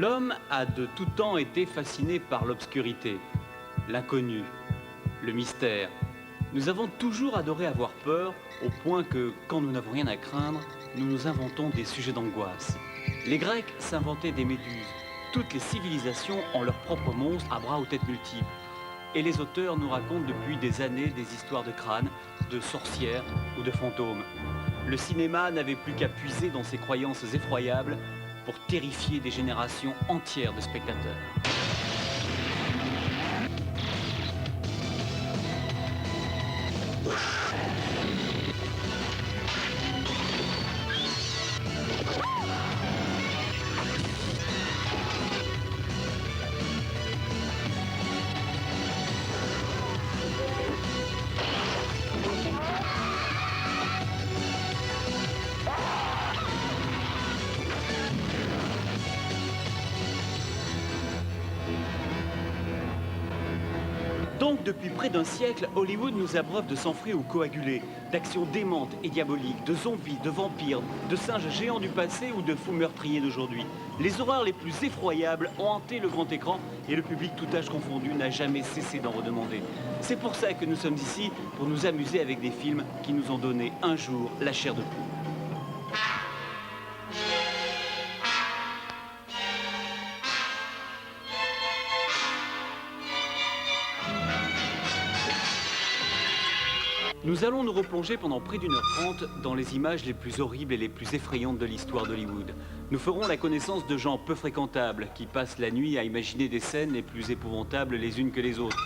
L'homme a de tout temps été fasciné par l'obscurité, l'inconnu, le mystère. Nous avons toujours adoré avoir peur, au point que, quand nous n'avons rien à craindre, nous nous inventons des sujets d'angoisse. Les Grecs s'inventaient des méduses. Toutes les civilisations ont leurs propres monstres à bras aux têtes multiples. Et les auteurs nous racontent depuis des années des histoires de crânes, de sorcières ou de fantômes. Le cinéma n'avait plus qu'à puiser dans ses croyances effroyables pour terrifier des générations entières de spectateurs. Donc, depuis près d'un siècle, Hollywood nous abreuve de sang-frais ou coagulés, d'actions démentes et diaboliques, de zombies, de vampires, de singes géants du passé ou de fous meurtriers d'aujourd'hui. Les horreurs les plus effroyables ont hanté le grand écran et le public tout âge confondu n'a jamais cessé d'en redemander. C'est pour ça que nous sommes ici, pour nous amuser avec des films qui nous ont donné un jour la chair de poule. Nous allons nous replonger pendant près d'1h30 dans les images les plus horribles et les plus effrayantes de l'histoire d'Hollywood. Nous ferons la connaissance de gens peu fréquentables qui passent la nuit à imaginer des scènes les plus épouvantables les unes que les autres.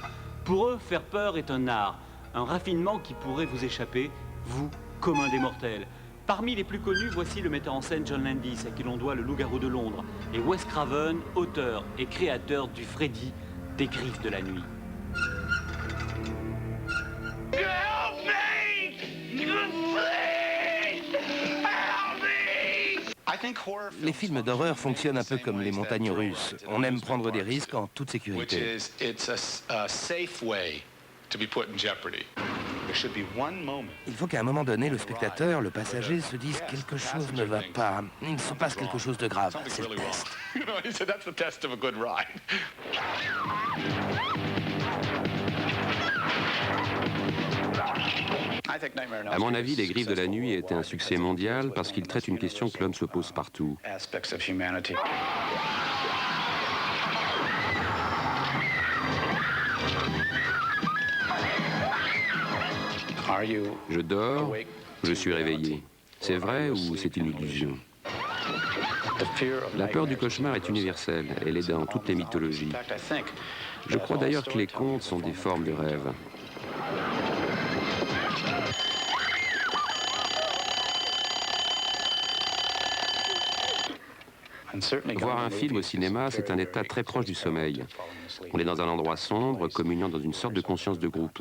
Pour eux, faire peur est un art, un raffinement qui pourrait vous échapper, vous, commun des mortels. Parmi les plus connus, voici le metteur en scène John Landis, à qui l'on doit Le Loup-garou de Londres, et Wes Craven, auteur et créateur du Freddy des Griffes de la nuit. Les films d'horreur fonctionnent un peu comme les montagnes russes. On aime prendre des risques en toute sécurité. Il faut qu'à un moment donné, le spectateur, le passager, se dise quelque chose ne va pas. Il se passe quelque chose de grave. C'est le test. À mon avis, Les Griffes de la nuit étaient un succès mondial parce qu'il traite une question que l'homme se pose partout. Je dors, je suis réveillé. C'est vrai ou c'est une illusion? La peur du cauchemar est universelle, elle est dans toutes les mythologies. Je crois d'ailleurs que les contes sont des formes de rêve. Voir un film au cinéma, c'est un état très proche du sommeil. On est dans un endroit sombre, communiant dans une sorte de conscience de groupe.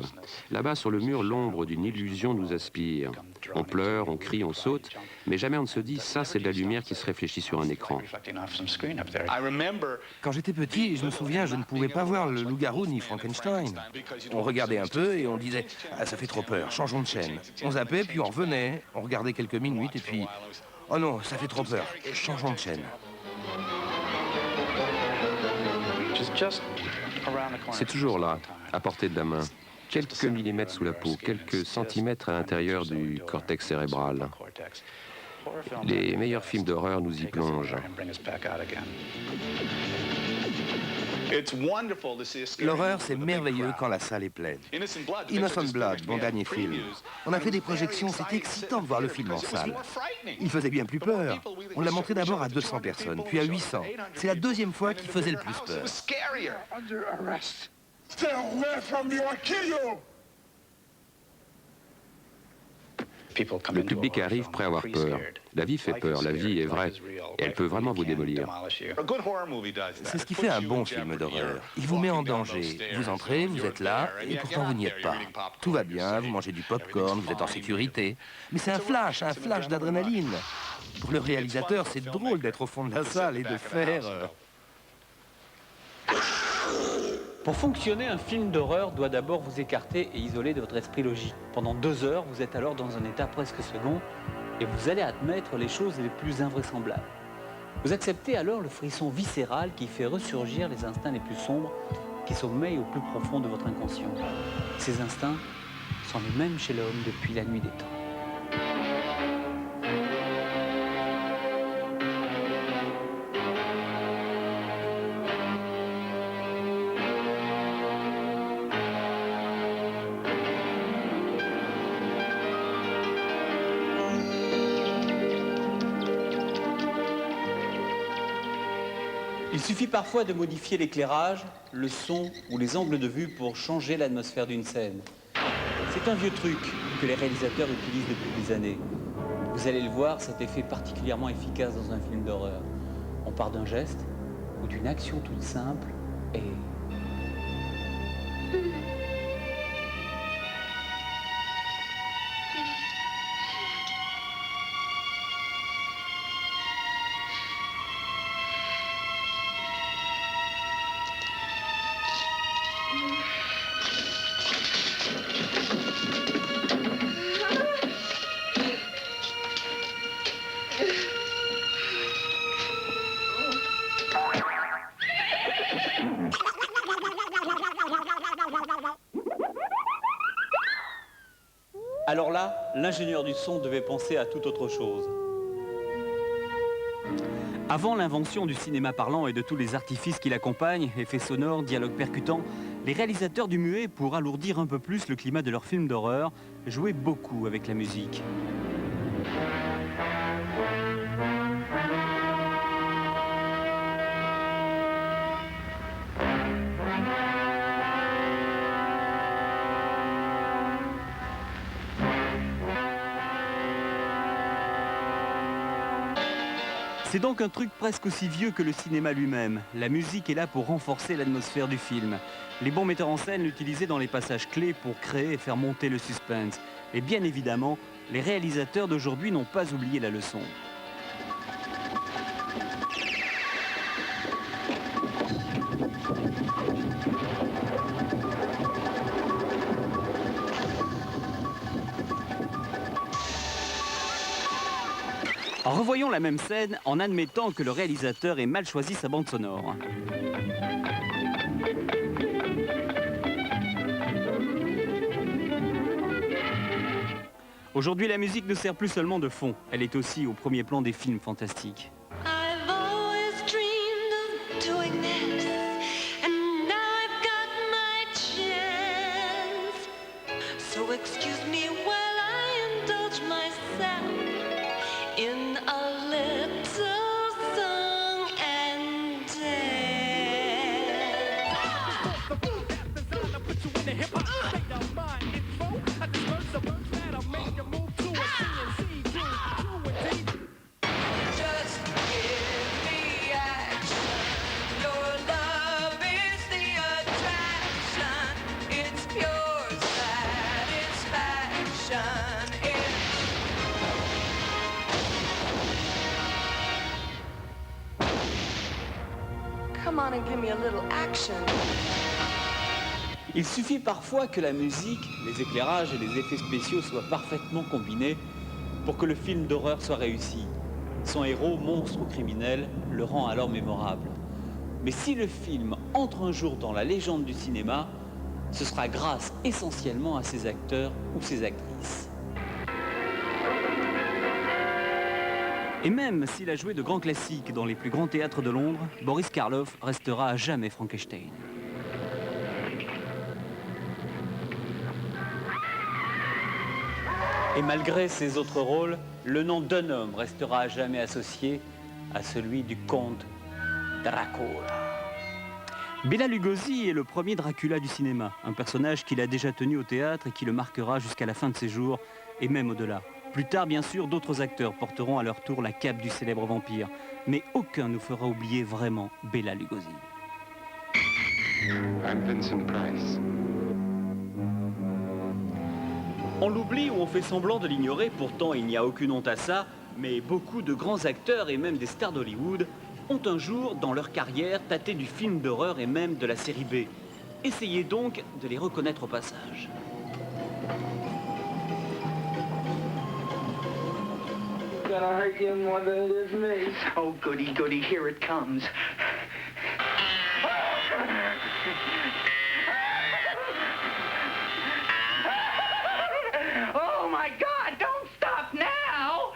Là-bas, sur le mur, l'ombre d'une illusion nous aspire. On pleure, on crie, on saute, mais jamais on ne se dit « ça, c'est de la lumière qui se réfléchit sur un écran ». Quand j'étais petit, je me souviens, je ne pouvais pas voir le loup-garou ni Frankenstein. On regardait un peu et on disait « ah, ça fait trop peur, changeons de chaîne ». On zappait, puis on revenait, on regardait quelques minutes et puis « oh non, ça fait trop peur, changeons de chaîne ». C'est toujours là, à portée de la main. Quelques millimètres sous la peau, quelques centimètres à l'intérieur du cortex cérébral. Les meilleurs films d'horreur nous y plongent. L'horreur, c'est merveilleux quand la salle est pleine. Innocent Blood, mon dernier film. On a fait des projections, c'était excitant de voir le film en salle. Il faisait bien plus peur. On l'a montré d'abord à 200 personnes, puis à 800. C'est la deuxième fois qu'il faisait le plus peur. Le public arrive prêt à avoir peur. La vie fait peur, la vie est vraie. Et elle peut vraiment vous démolir. C'est ce qui fait un bon film d'horreur. Il vous met en danger. Vous entrez, vous êtes là, et pourtant vous n'y êtes pas. Tout va bien, vous mangez du popcorn, vous êtes en sécurité. Mais c'est un flash d'adrénaline. Pour le réalisateur, c'est drôle d'être au fond de la salle et de faire... Pour fonctionner, un film d'horreur doit d'abord vous écarter et isoler de votre esprit logique. Pendant 2 heures, vous êtes alors dans un état presque second et vous allez admettre les choses les plus invraisemblables. Vous acceptez alors le frisson viscéral qui fait ressurgir les instincts les plus sombres qui sommeillent au plus profond de votre inconscient. Ces instincts sont les mêmes chez l'homme depuis la nuit des temps. Il suffit parfois de modifier l'éclairage, le son ou les angles de vue pour changer l'atmosphère d'une scène. C'est un vieux truc que les réalisateurs utilisent depuis des années. Vous allez le voir, cet effet particulièrement efficace dans un film d'horreur. On part d'un geste ou d'une action toute simple et... Alors là, l'ingénieur du son devait penser à toute autre chose. Avant l'invention du cinéma parlant et de tous les artifices qui l'accompagnent, effets sonores, dialogues percutants, les réalisateurs du muet, pour alourdir un peu plus le climat de leurs films d'horreur, jouaient beaucoup avec la musique. C'est donc un truc presque aussi vieux que le cinéma lui-même. La musique est là pour renforcer l'atmosphère du film. Les bons metteurs en scène l'utilisaient dans les passages clés pour créer et faire monter le suspense. Et bien évidemment, les réalisateurs d'aujourd'hui n'ont pas oublié la leçon. Revoyons la même scène en admettant que le réalisateur ait mal choisi sa bande sonore. Aujourd'hui, la musique ne sert plus seulement de fond, elle est aussi au premier plan des films fantastiques. Il suffit parfois que la musique, les éclairages et les effets spéciaux soient parfaitement combinés pour que le film d'horreur soit réussi. Son héros, monstre ou criminel, le rend alors mémorable. Mais si le film entre un jour dans la légende du cinéma, ce sera grâce essentiellement à ses acteurs ou ses actrices. Et même s'il a joué de grands classiques dans les plus grands théâtres de Londres, Boris Karloff restera à jamais Frankenstein. Et malgré ses autres rôles, le nom d'un homme restera à jamais associé à celui du comte Dracula. Bela Lugosi est le premier Dracula du cinéma, un personnage qu'il a déjà tenu au théâtre et qui le marquera jusqu'à la fin de ses jours, et même au-delà. Plus tard, bien sûr, d'autres acteurs porteront à leur tour la cape du célèbre vampire, mais aucun ne fera oublier vraiment Bela Lugosi. I'm Vincent Price. On l'oublie ou on fait semblant de l'ignorer, pourtant il n'y a aucune honte à ça, mais beaucoup de grands acteurs et même des stars d'Hollywood ont un jour, dans leur carrière, tâté du film d'horreur et même de la série B. Essayez donc de les reconnaître au passage. gonna hurt you more than it is me. Oh, goody, goody, here it comes. Oh, my God, don't stop now!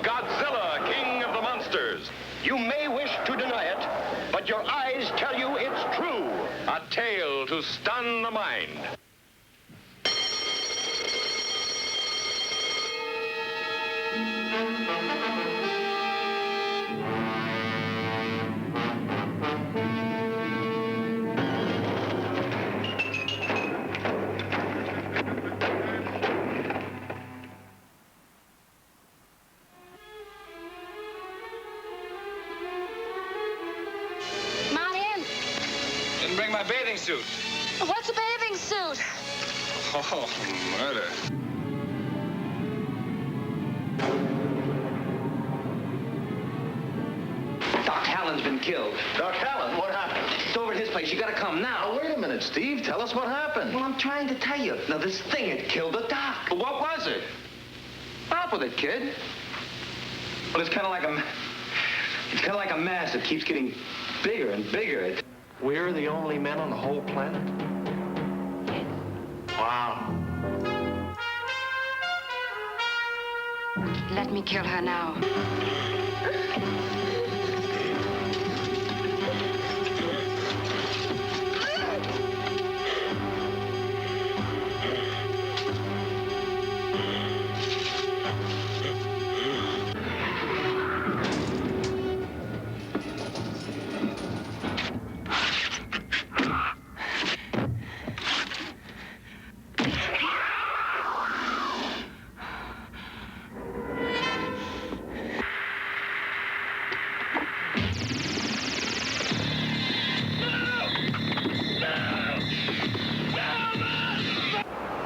Godzilla, king of the monsters. You may wish to deny it, but your eyes tell you it's true. A tale to stun the mind. Didn't bring my bathing suit. What's a bathing suit? Oh, murder. Doc Hallen's been killed. Doc Hallen, what happened? It's over at his place. You gotta come now. Now, wait a minute, Steve. Tell us what happened. Well, I'm trying to tell you. Now, this thing had killed the doc. Well, what was it? Stop with it, kid. Well, it's kind of like a mass that keeps getting bigger and bigger. We're the only men on the whole planet? Wow. Let me kill her now.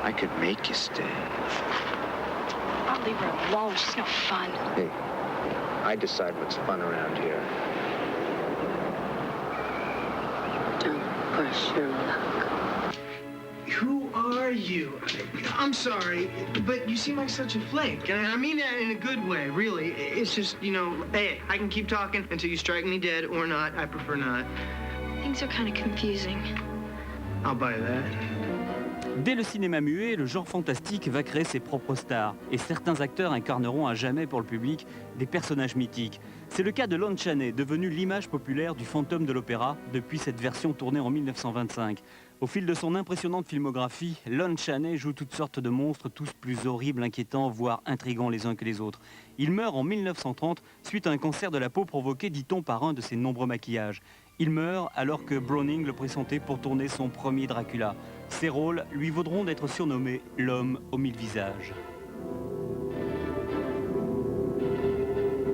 I could make you stay. I'll leave her alone. She's no fun. Hey, I decide what's fun around here. Don't push your luck. Who are you? I'm sorry, but you seem like such a flake. And I mean that in a good way, really. It's just, you know, hey, I can keep talking until you strike me dead or not. I prefer not. Things are kind of confusing. I'll buy that. Dès le cinéma muet, le genre fantastique va créer ses propres stars. Et certains acteurs incarneront à jamais pour le public des personnages mythiques. C'est le cas de Lon Chaney, devenu l'image populaire du fantôme de l'opéra depuis cette version tournée en 1925. Au fil de son impressionnante filmographie, Lon Chaney joue toutes sortes de monstres, tous plus horribles, inquiétants, voire intrigants les uns que les autres. Il meurt en 1930 suite à un cancer de la peau provoqué, dit-on, par un de ses nombreux maquillages. Il meurt alors que Browning le pressentait pour tourner son premier Dracula. Ses rôles lui vaudront d'être surnommé l'homme aux 1000 visages.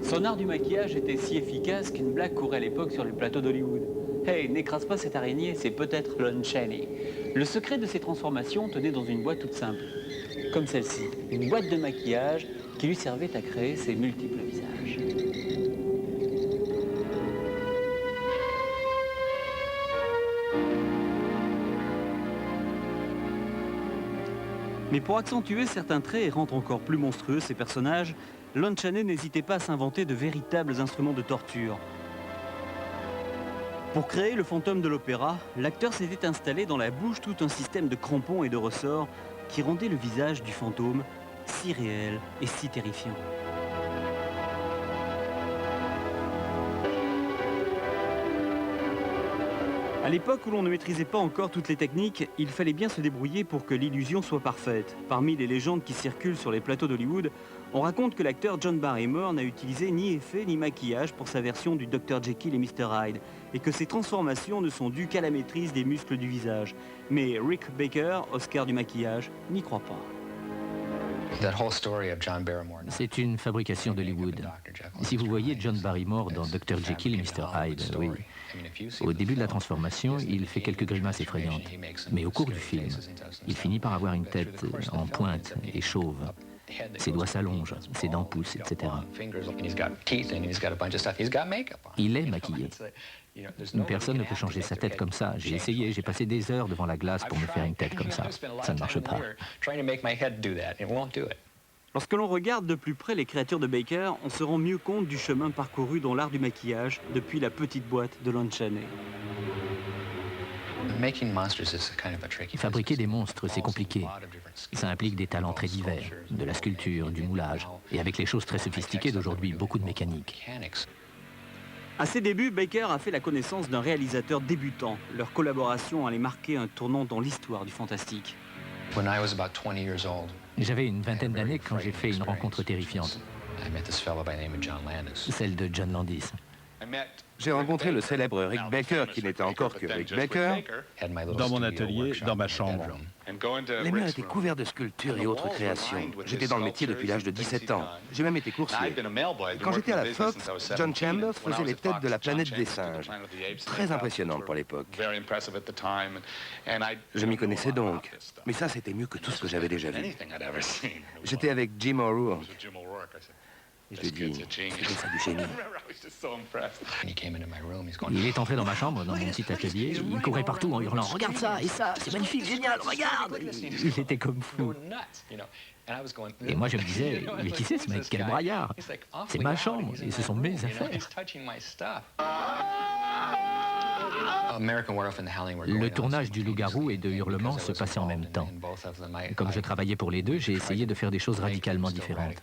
Son art du maquillage était si efficace qu'une blague courait à l'époque sur les plateaux d'Hollywood. Hey, n'écrase pas cette araignée, c'est peut-être Lon Chaney. Le secret de ses transformations tenait dans une boîte toute simple, comme celle-ci, une boîte de maquillage qui lui servait à créer ses multiples visages. Mais pour accentuer certains traits et rendre encore plus monstrueux ces personnages, Lon Chaney n'hésitait pas à s'inventer de véritables instruments de torture. Pour créer le fantôme de l'opéra, l'acteur s'était installé dans la bouche tout un système de crampons et de ressorts qui rendait le visage du fantôme si réel et si terrifiant. À l'époque où l'on ne maîtrisait pas encore toutes les techniques, il fallait bien se débrouiller pour que l'illusion soit parfaite. Parmi les légendes qui circulent sur les plateaux d'Hollywood, on raconte que l'acteur John Barrymore n'a utilisé ni effet ni maquillage pour sa version du Dr Jekyll et Mr Hyde, et que ses transformations ne sont dues qu'à la maîtrise des muscles du visage. Mais Rick Baker, Oscar du maquillage, n'y croit pas. C'est une fabrication d'Hollywood. Si vous voyez John Barrymore dans Dr Jekyll et Mr Hyde, oui. Au début de la transformation, il fait quelques grimaces effrayantes. Mais au cours du film, il finit par avoir une tête en pointe et chauve. Ses doigts s'allongent, ses dents poussent, etc. Il est maquillé. Personne ne peut changer sa tête comme ça. J'ai essayé, j'ai passé des heures devant la glace pour me faire une tête comme ça. Ça ne marche pas. Lorsque l'on regarde de plus près les créatures de Baker, on se rend mieux compte du chemin parcouru dans l'art du maquillage depuis la petite boîte de Lon Chaney. Fabriquer des monstres, c'est compliqué. Ça implique des talents très divers, de la sculpture, du moulage, et avec les choses très sophistiquées d'aujourd'hui, beaucoup de mécanique. À ses débuts, Baker a fait la connaissance d'un réalisateur débutant. Leur collaboration allait marquer un tournant dans l'histoire du fantastique. J'avais une vingtaine d'années quand j'ai fait une rencontre terrifiante, celle de John Landis. J'ai rencontré le célèbre Rick Baker, qui n'était encore que Rick Baker, dans mon atelier, dans ma chambre. Les murs étaient couverts de sculptures et autres créations. J'étais dans le métier depuis l'âge de 17 ans. J'ai même été coursier. Quand j'étais à la Fox, John Chambers faisait les têtes de la planète des singes. Très impressionnante pour l'époque. Je m'y connaissais donc. Mais ça, c'était mieux que tout ce que j'avais déjà vu. J'étais avec Jim O'Rourke. Je lui ai dit, c'était ça du génie. Il est entré dans ma chambre, dans mon petit atelier. Il courait partout en hurlant « Regarde ça et ça, c'est magnifique, génial, regarde !» Il était comme fou. Et moi, je me disais « Mais qui c'est ce mec? Quel braillard! C'est ma chambre et ce sont mes affaires. » Le tournage du Loup-garou et de Hurlement se passait en même temps. Comme je travaillais pour les deux, j'ai essayé de faire des choses radicalement différentes.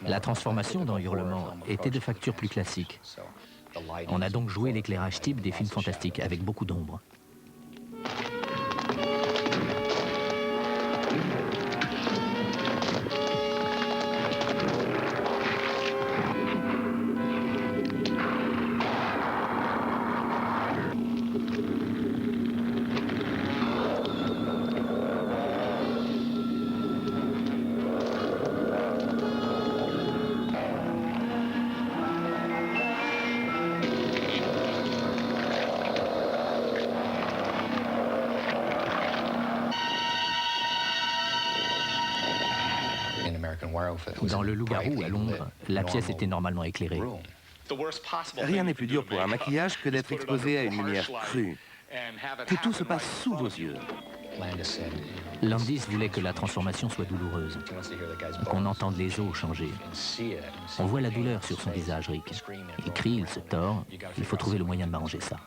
La transformation dans Hurlement était de facture plus classique. On a donc joué l'éclairage type des films fantastiques avec beaucoup d'ombre. Dans le Loup-garou, à Londres, la pièce était normalement éclairée. Rien n'est plus dur pour un maquillage que d'être exposé à une lumière crue. Que tout se passe sous vos yeux. Landis voulait que la transformation soit douloureuse, qu'on entende les os changer. On voit la douleur sur son visage, Rick. Il crie, il se tord. Il faut trouver le moyen de m'arranger ça.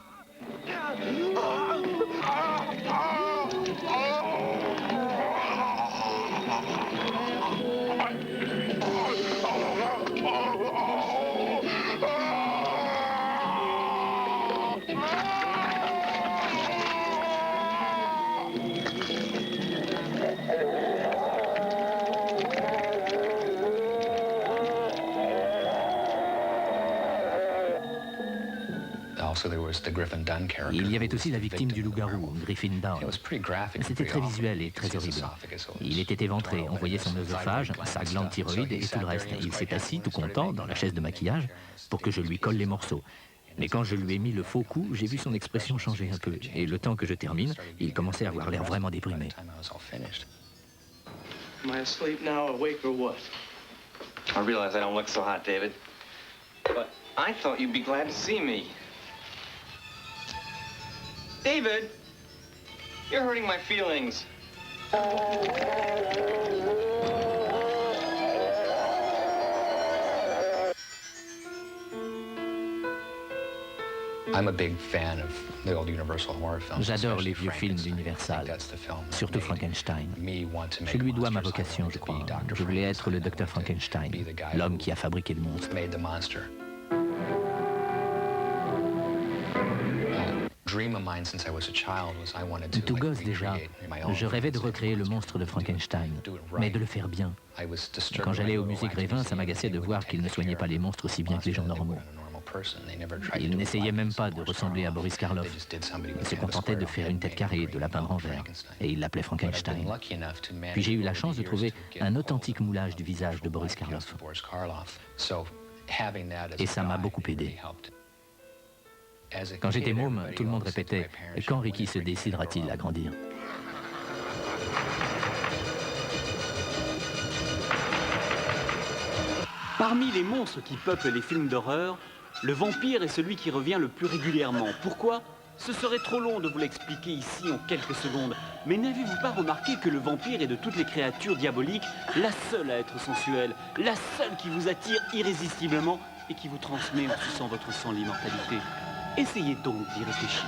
Il y avait aussi la victime du loup-garou, Griffin Dunne. C'était très visuel et très horrible. Il était éventré, on voyait son œsophage, sa glande thyroïde et tout le reste. Il s'est assis tout content dans la chaise de maquillage pour que je lui colle les morceaux. Mais quand je lui ai mis le faux coup, j'ai vu son expression changer un peu. Et le temps que je termine, il commençait à avoir l'air vraiment déprimé. Am I asleep now, awake or what? I realize I don't look so hot, David. But I thought you'd be glad to see me. David, you're hurting my feelings. J'adore les vieux films d'Universal, surtout Frankenstein. Je lui dois ma vocation, je crois. Je voulais être le docteur Frankenstein, l'homme qui a fabriqué le monstre. Tout gosse déjà, je rêvais de recréer le monstre de Frankenstein, mais de le faire bien. Quand j'allais au musée Grévin, ça m'agaçait de voir qu'il ne soignait pas les monstres aussi bien que les gens normaux. Il n'essayait même pas de ressembler à Boris Karloff. Il se contentait de faire une tête carrée, de la peindre en vert. Et il l'appelait Frankenstein. Puis j'ai eu la chance de trouver un authentique moulage du visage de Boris Karloff. Et ça m'a beaucoup aidé. Quand j'étais môme, tout le monde répétait « Quand Ricky se décidera-t-il à grandir ?» Parmi les monstres qui peuplent les films d'horreur, le vampire est celui qui revient le plus régulièrement. Pourquoi ? Ce serait trop long de vous l'expliquer ici en quelques secondes. Mais n'avez-vous pas remarqué que le vampire est de toutes les créatures diaboliques la seule à être sensuelle, la seule qui vous attire irrésistiblement et qui vous transmet en suçant votre sang l'immortalité? Essayez donc d'y réfléchir.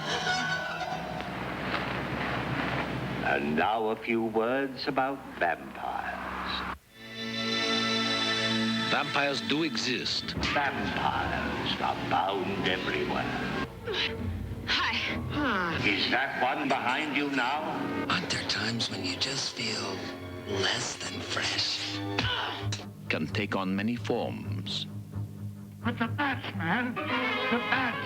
And now a few words about vampires. Vampires do exist. Vampires are found everywhere. Hi. Is that one behind you now? Aren't there times when you just feel less than fresh? Can take on many forms. But the bats, man. The bats.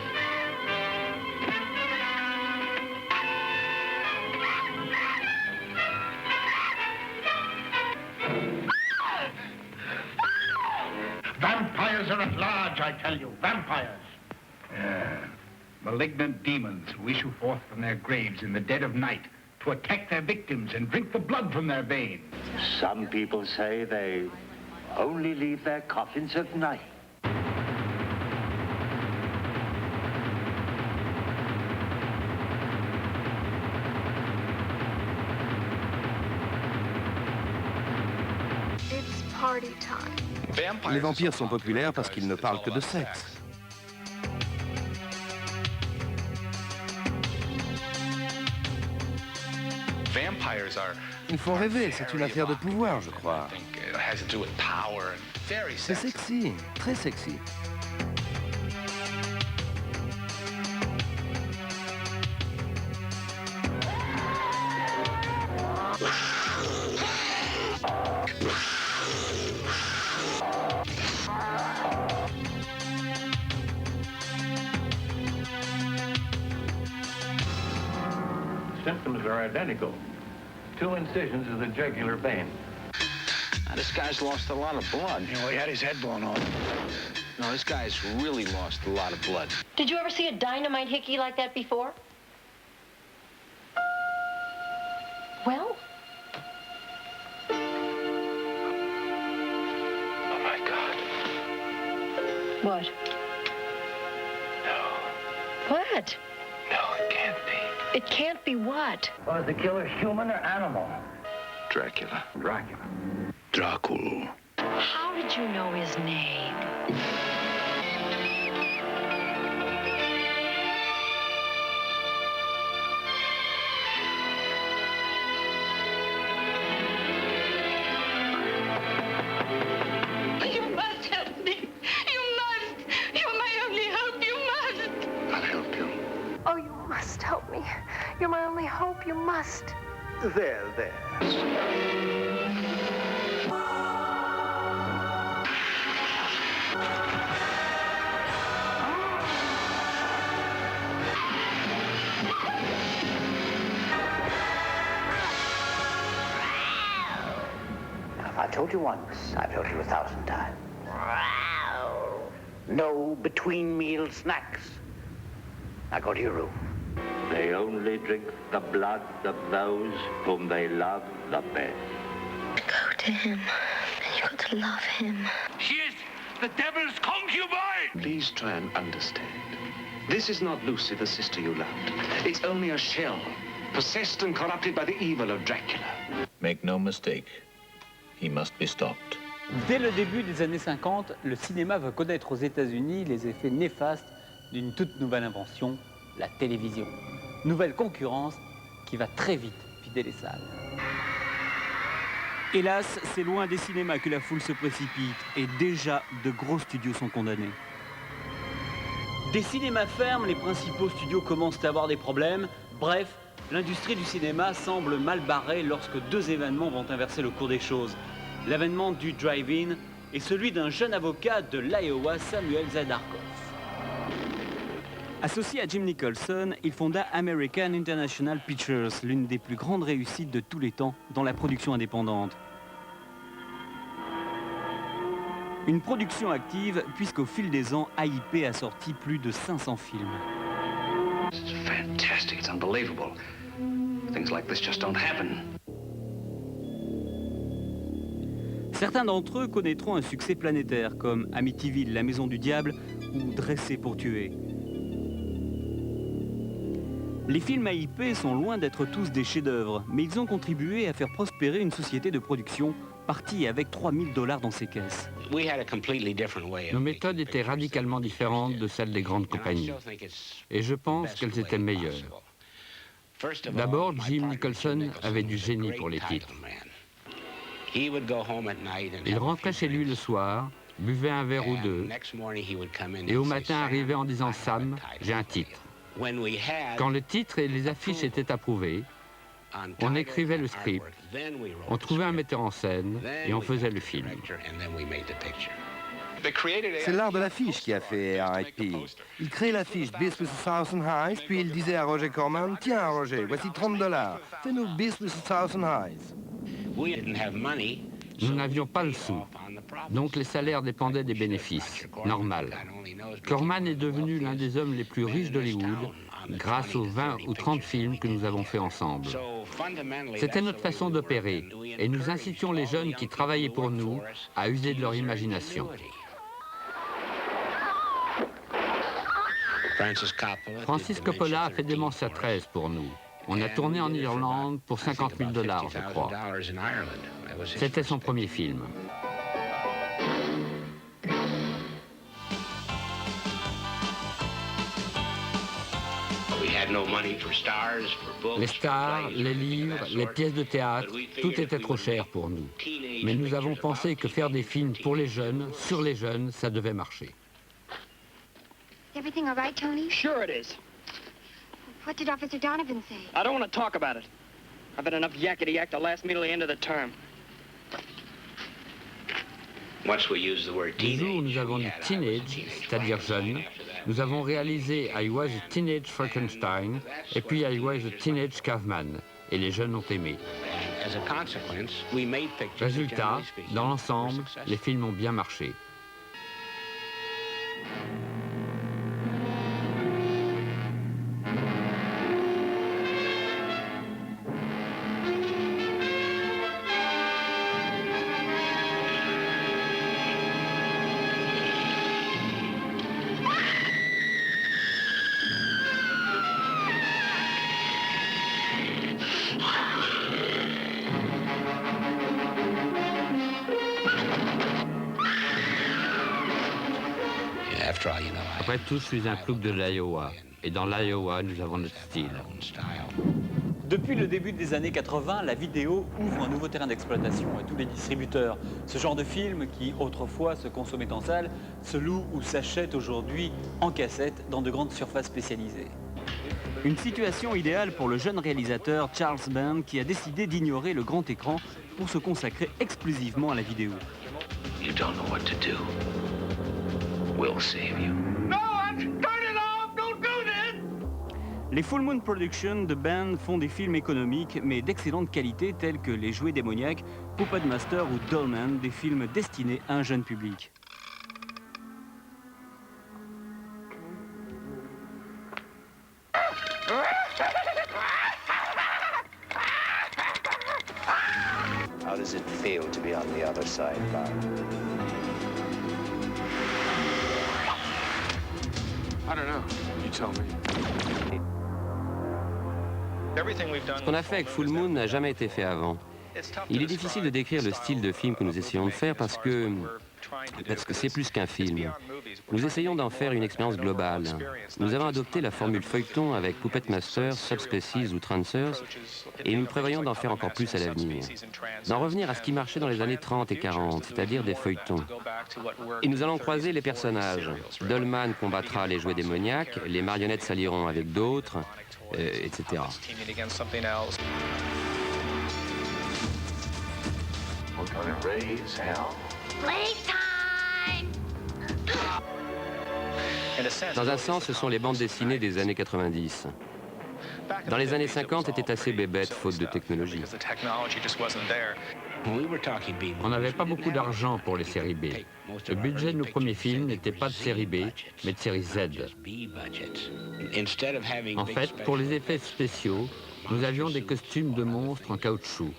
Vampires are at large, I tell you. Vampires. Malignant demons who issue forth from their graves in the dead of night to attack their victims and drink the blood from their veins. Some people say they only leave their coffins at night. It's party time. Les vampires sont populaires parce qu'ils ne parlent que de sexe. Ils font rêver, c'est une affaire de pouvoir, je crois. C'est sexy, très sexy. Symptoms are identical. 2 incisions of the jugular vein. Now, this guy's lost a lot of blood. You know, he had his head blown off. No, this guy's really lost a lot of blood. Did you ever see a dynamite hickey like that before? Well? Oh, my God. What? No. What? No, it can't be. It can't be what? Was the killer human or animal? Dracula. Dracula. Dracula. How did you know his name? You must help me. You must. You're my only hope. You must. I'll help you. Oh, you must help me. You're my only hope. You must. There, there. I told you once, I've told you 1,000 times. No between-meal snacks. Now go to your room. They only drink the blood of those whom they love the best. Go to him. You got to love him. She is the devil's concubine! Please try and understand. This is not Lucy, the sister you loved. It's only a shell, possessed and corrupted by the evil of Dracula. Make no mistake. He must be stopped. Dès le début des années 50, le cinéma va connaître aux États-Unis les effets néfastes d'une toute nouvelle invention, la télévision. Nouvelle concurrence qui va très vite vider les salles. Hélas, c'est loin des cinémas que la foule se précipite et déjà de gros studios sont condamnés. Des cinémas ferment, les principaux studios commencent à avoir des problèmes. Bref, l'industrie du cinéma semble mal barrée lorsque 2 événements vont inverser le cours des choses. L'avènement du drive-in et celui d'un jeune avocat de l'Iowa, Samuel Zadarkoff. Associé à Jim Nicholson, il fonda American International Pictures, l'une des plus grandes réussites de tous les temps dans la production indépendante. Une production active puisqu'au fil des ans, AIP a sorti plus de 500 films. It's fantastic. It's unbelievable. Things like this just don't happen. Certains d'entre eux connaîtront un succès planétaire, comme Amityville, la maison du diable, ou Dressé pour tuer. Les films à IP sont loin d'être tous des chefs-d'œuvre, mais ils ont contribué à faire prospérer une société de production partie avec 3 000 $ dans ses caisses. Nos méthodes étaient radicalement différentes de celles des grandes compagnies. Et je pense qu'elles étaient meilleures. D'abord, Jim Nicholson avait du génie pour les titres. Il rentrait chez lui le soir, buvait un verre ou deux, et au matin arrivait en disant « Sam, j'ai un titre ». Quand le titre et les affiches étaient approuvés, on écrivait le script, on trouvait un metteur en scène et on faisait le film. C'est l'art de l'affiche qui a fait RIP. Il créait l'affiche Beast with a Thousand Eyes, puis il disait à Roger Corman, « Tiens Roger, voici 30 $, fais-nous Beast with a Thousand Eyes ». Nous n'avions pas le sou, donc les salaires dépendaient des bénéfices, normal. Corman est devenu l'un des hommes les plus riches d'Hollywood grâce aux 20 ou 30 films que nous avons faits ensemble. C'était notre façon d'opérer et nous incitions les jeunes qui travaillaient pour nous à user de leur imagination. Francis Coppola a fait Démence 13 pour nous. On a tourné en Irlande pour 50 000 $, je crois. C'était son premier film. Les stars, les livres, les pièces de théâtre, tout était trop cher pour nous. Mais nous avons pensé que faire des films pour les jeunes, sur les jeunes, ça devait marcher. Everything all right, Tony? Sure it is. What did Officer Donovan say? I don't want to talk about it. I've had enough yakety-yak to last me till the end of the term. Le jour où nous avons dit teenage, c'est-à-dire jeune, nous avons réalisé I Was a Teenage Frankenstein et puis I Was a Teenage Caveman. Et les jeunes ont aimé. Résultat, dans l'ensemble, les films ont bien marché. Après tout, je suis un plouc de l'Iowa. Et dans l'Iowa, nous avons notre style. Depuis le début des années 80, la vidéo ouvre un nouveau terrain d'exploitation à tous les distributeurs. Ce genre de film, qui autrefois se consommait en salle, se loue ou s'achète aujourd'hui en cassette dans de grandes surfaces spécialisées. Une situation idéale pour le jeune réalisateur Charles Band qui a décidé d'ignorer le grand écran pour se consacrer exclusivement à la vidéo. You don't know what to do. We'll save you. Les Full Moon Productions de Band font des films économiques mais d'excellente qualité tels que Les Jouets démoniaques, Puppet Master ou Dollman, des films destinés à un jeune public. How does it feel to be on the other side, Bob? I don't know. You tell me. Ce qu'on a fait avec Full Moon n'a jamais été fait avant. Il est difficile de décrire le style de film que nous essayons de faire parce que c'est plus qu'un film. Nous essayons d'en faire une expérience globale. Nous avons adopté la formule feuilleton avec Puppet Master, Subspecies ou Trancers et nous prévoyons d'en faire encore plus à l'avenir. D'en revenir à ce qui marchait dans les années 30 et 40, c'est-à-dire des feuilletons. Et nous allons croiser les personnages. Dollman combattra les jouets démoniaques, les marionnettes s'allieront avec d'autres, etc. Dans un sens, ce sont les bandes dessinées des années 90. Dans les années 50, c'était assez bébête, faute de technologie. On n'avait pas beaucoup d'argent pour les séries B. Le budget de nos premiers films n'était pas de série B, mais de série Z. En fait, pour les effets spéciaux, nous avions des costumes de monstres en caoutchouc.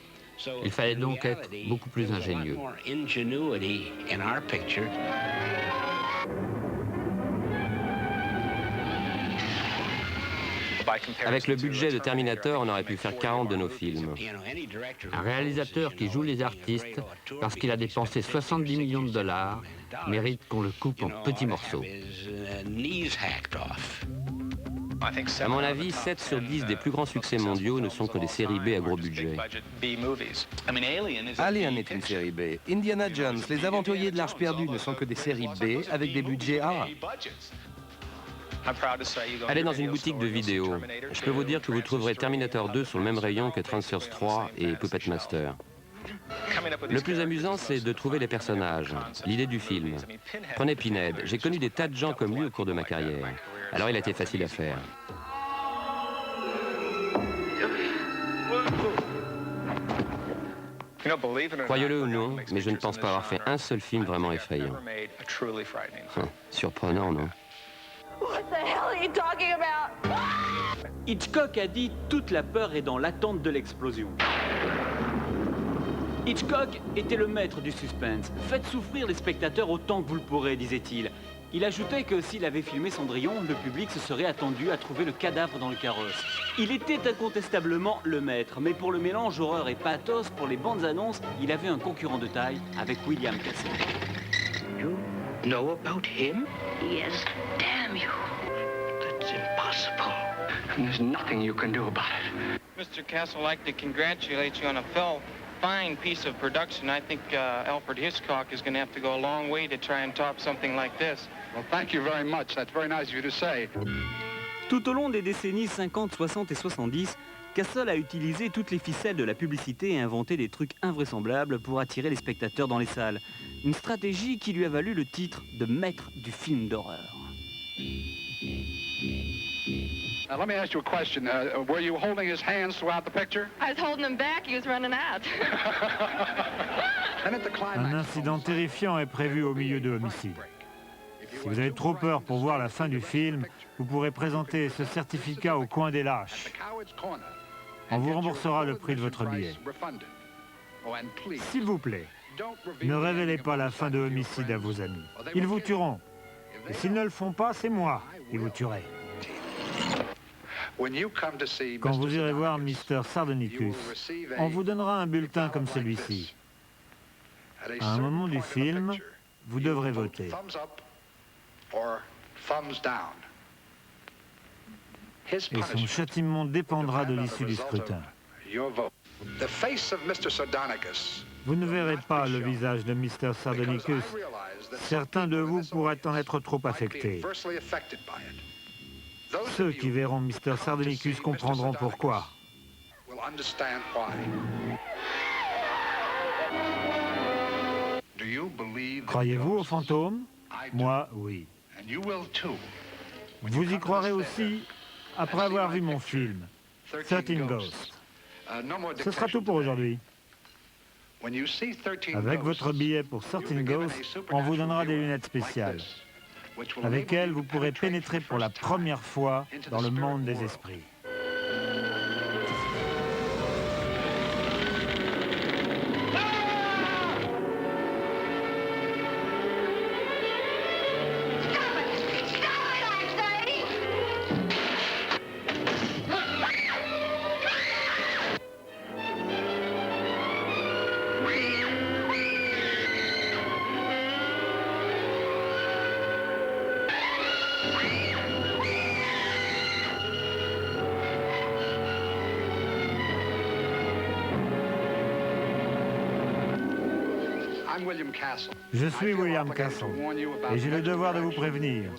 Il fallait donc être beaucoup plus ingénieux. Avec le budget de Terminator, on aurait pu faire 40 de nos films. Un réalisateur qui joue les artistes parce qu'il a dépensé 70 millions de dollars mérite qu'on le coupe en petits morceaux. À mon avis, 7 sur 10 des plus grands succès mondiaux ne sont que des séries B à gros budget. Alien est une série B. Indiana Jones, Les Aventuriers de l'Arche perdue ne sont que des séries B avec des budgets A. Allez dans une boutique de vidéos. Je peux vous dire que vous trouverez Terminator 2 sur le même rayon que Transformers 3 et Puppet Master. Le plus amusant, c'est de trouver les personnages, l'idée du film. Prenez Pinhead. J'ai connu des tas de gens comme lui au cours de ma carrière. Alors il a été facile à faire. Croyez-le ou non, mais je ne pense pas avoir fait un seul film vraiment effrayant. Surprenant, non? What the hell are you talking about? Hitchcock a dit « Toute la peur est dans l'attente de l'explosion ». Hitchcock était le maître du suspense. « Faites souffrir les spectateurs autant que vous le pourrez », disait-il. Il ajoutait que s'il avait filmé Cendrillon, le public se serait attendu à trouver le cadavre dans le carrosse. Il était incontestablement le maître, mais pour le mélange horreur et pathos, pour les bandes annonces, il avait un concurrent de taille avec William Castle. You know about him? Yes, damn you. That's impossible. And there's nothing you can do about it. Mr. Castle, I'd like to congratulate you on a fine piece of production. I think Alfred Hitchcock is going to have to go a long way to try and top something like this. Well, thank you very much. That's very nice of you to say. Tout au long des décennies 50, 60 et 70, Castle a utilisé toutes les ficelles de la publicité et inventé des trucs invraisemblables pour attirer les spectateurs dans les salles. Une stratégie qui lui a valu le titre de maître du film d'horreur. Now, let me ask you a question. Were you holding his hands throughout the picture? I was holding him back. He was running out. Un incident terrifiant est prévu au milieu de Homicide. Si vous avez trop peur pour voir la fin du film, vous pourrez présenter ce certificat au coin des lâches. On vous remboursera le prix de votre billet. S'il vous plaît, ne révélez pas la fin de Homicide à vos amis. Ils vous tueront. Et s'ils ne le font pas, c'est moi qui vous tuerai. Quand vous irez voir Mr. Sardonicus, on vous donnera un bulletin comme celui-ci. À un moment du film, vous devrez voter. Et son châtiment dépendra de l'issue du scrutin. Vous ne verrez pas le visage de Mr. Sardonicus. Certains de vous pourraient en être trop affectés. Ceux qui verront Mr. Sardonicus comprendront pourquoi. Croyez-vous aux fantômes? Moi, oui. Vous y croirez aussi après avoir vu mon film, 13 Ghosts. Ce sera tout pour aujourd'hui. Avec votre billet pour 13 Ghosts, on vous donnera des lunettes spéciales. Avec elles, vous pourrez pénétrer pour la première fois dans le monde des esprits. Je suis William Castle et j'ai le devoir de vous prévenir.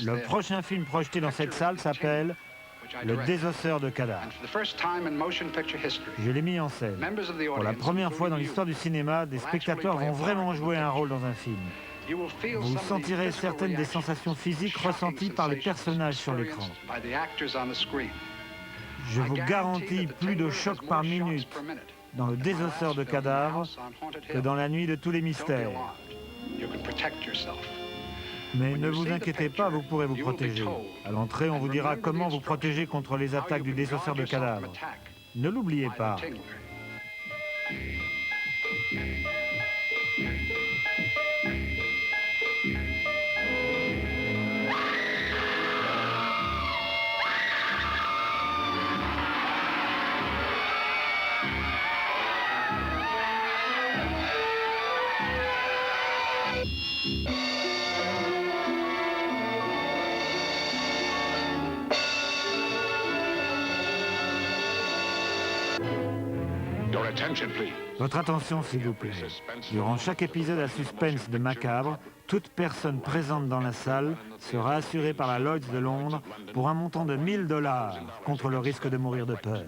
Le prochain film projeté dans cette salle s'appelle Le Désosseur de cadavres. Je l'ai mis en scène. Pour la première fois dans l'histoire du cinéma, des spectateurs vont vraiment jouer un rôle dans un film. Vous sentirez certaines des sensations physiques ressenties par les personnages sur l'écran. Je vous garantis plus de chocs par minute dans Le Désosseur de cadavres que dans La Nuit de tous les mystères. Mais ne vous inquiétez pas, vous pourrez vous protéger. À l'entrée, on vous dira comment vous protéger contre les attaques du Désosseur de cadavres. Ne l'oubliez pas. Votre attention, s'il vous plaît. Durant chaque épisode à suspense de Macabre, toute personne présente dans la salle sera assurée par la Lloyd's de Londres pour un montant de 1 000 $ contre le risque de mourir de peur.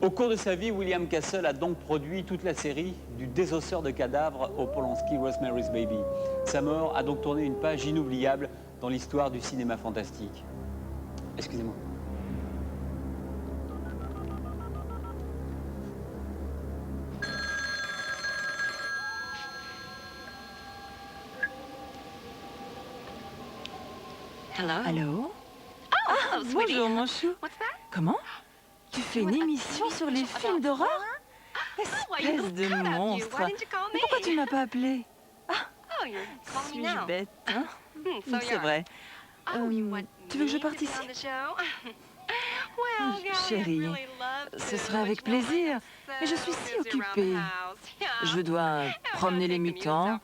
Au cours de sa vie, William Castle a donc produit toute la série du désosseur de cadavres au Polanski Rosemary's Baby. Sa mort a donc tourné une page inoubliable dans l'histoire du cinéma fantastique. Excusez-moi. Allô? Bonjour, mon chou. Comment? Tu fais une émission sur les films d'horreur? Espèce de monstre. Mais pourquoi tu ne m'as pas appelé? Suis-je bête, hein? C'est vrai. Tu veux que je participe? Chérie, ce serait avec plaisir, mais je suis si occupée. Je dois promener les mutants,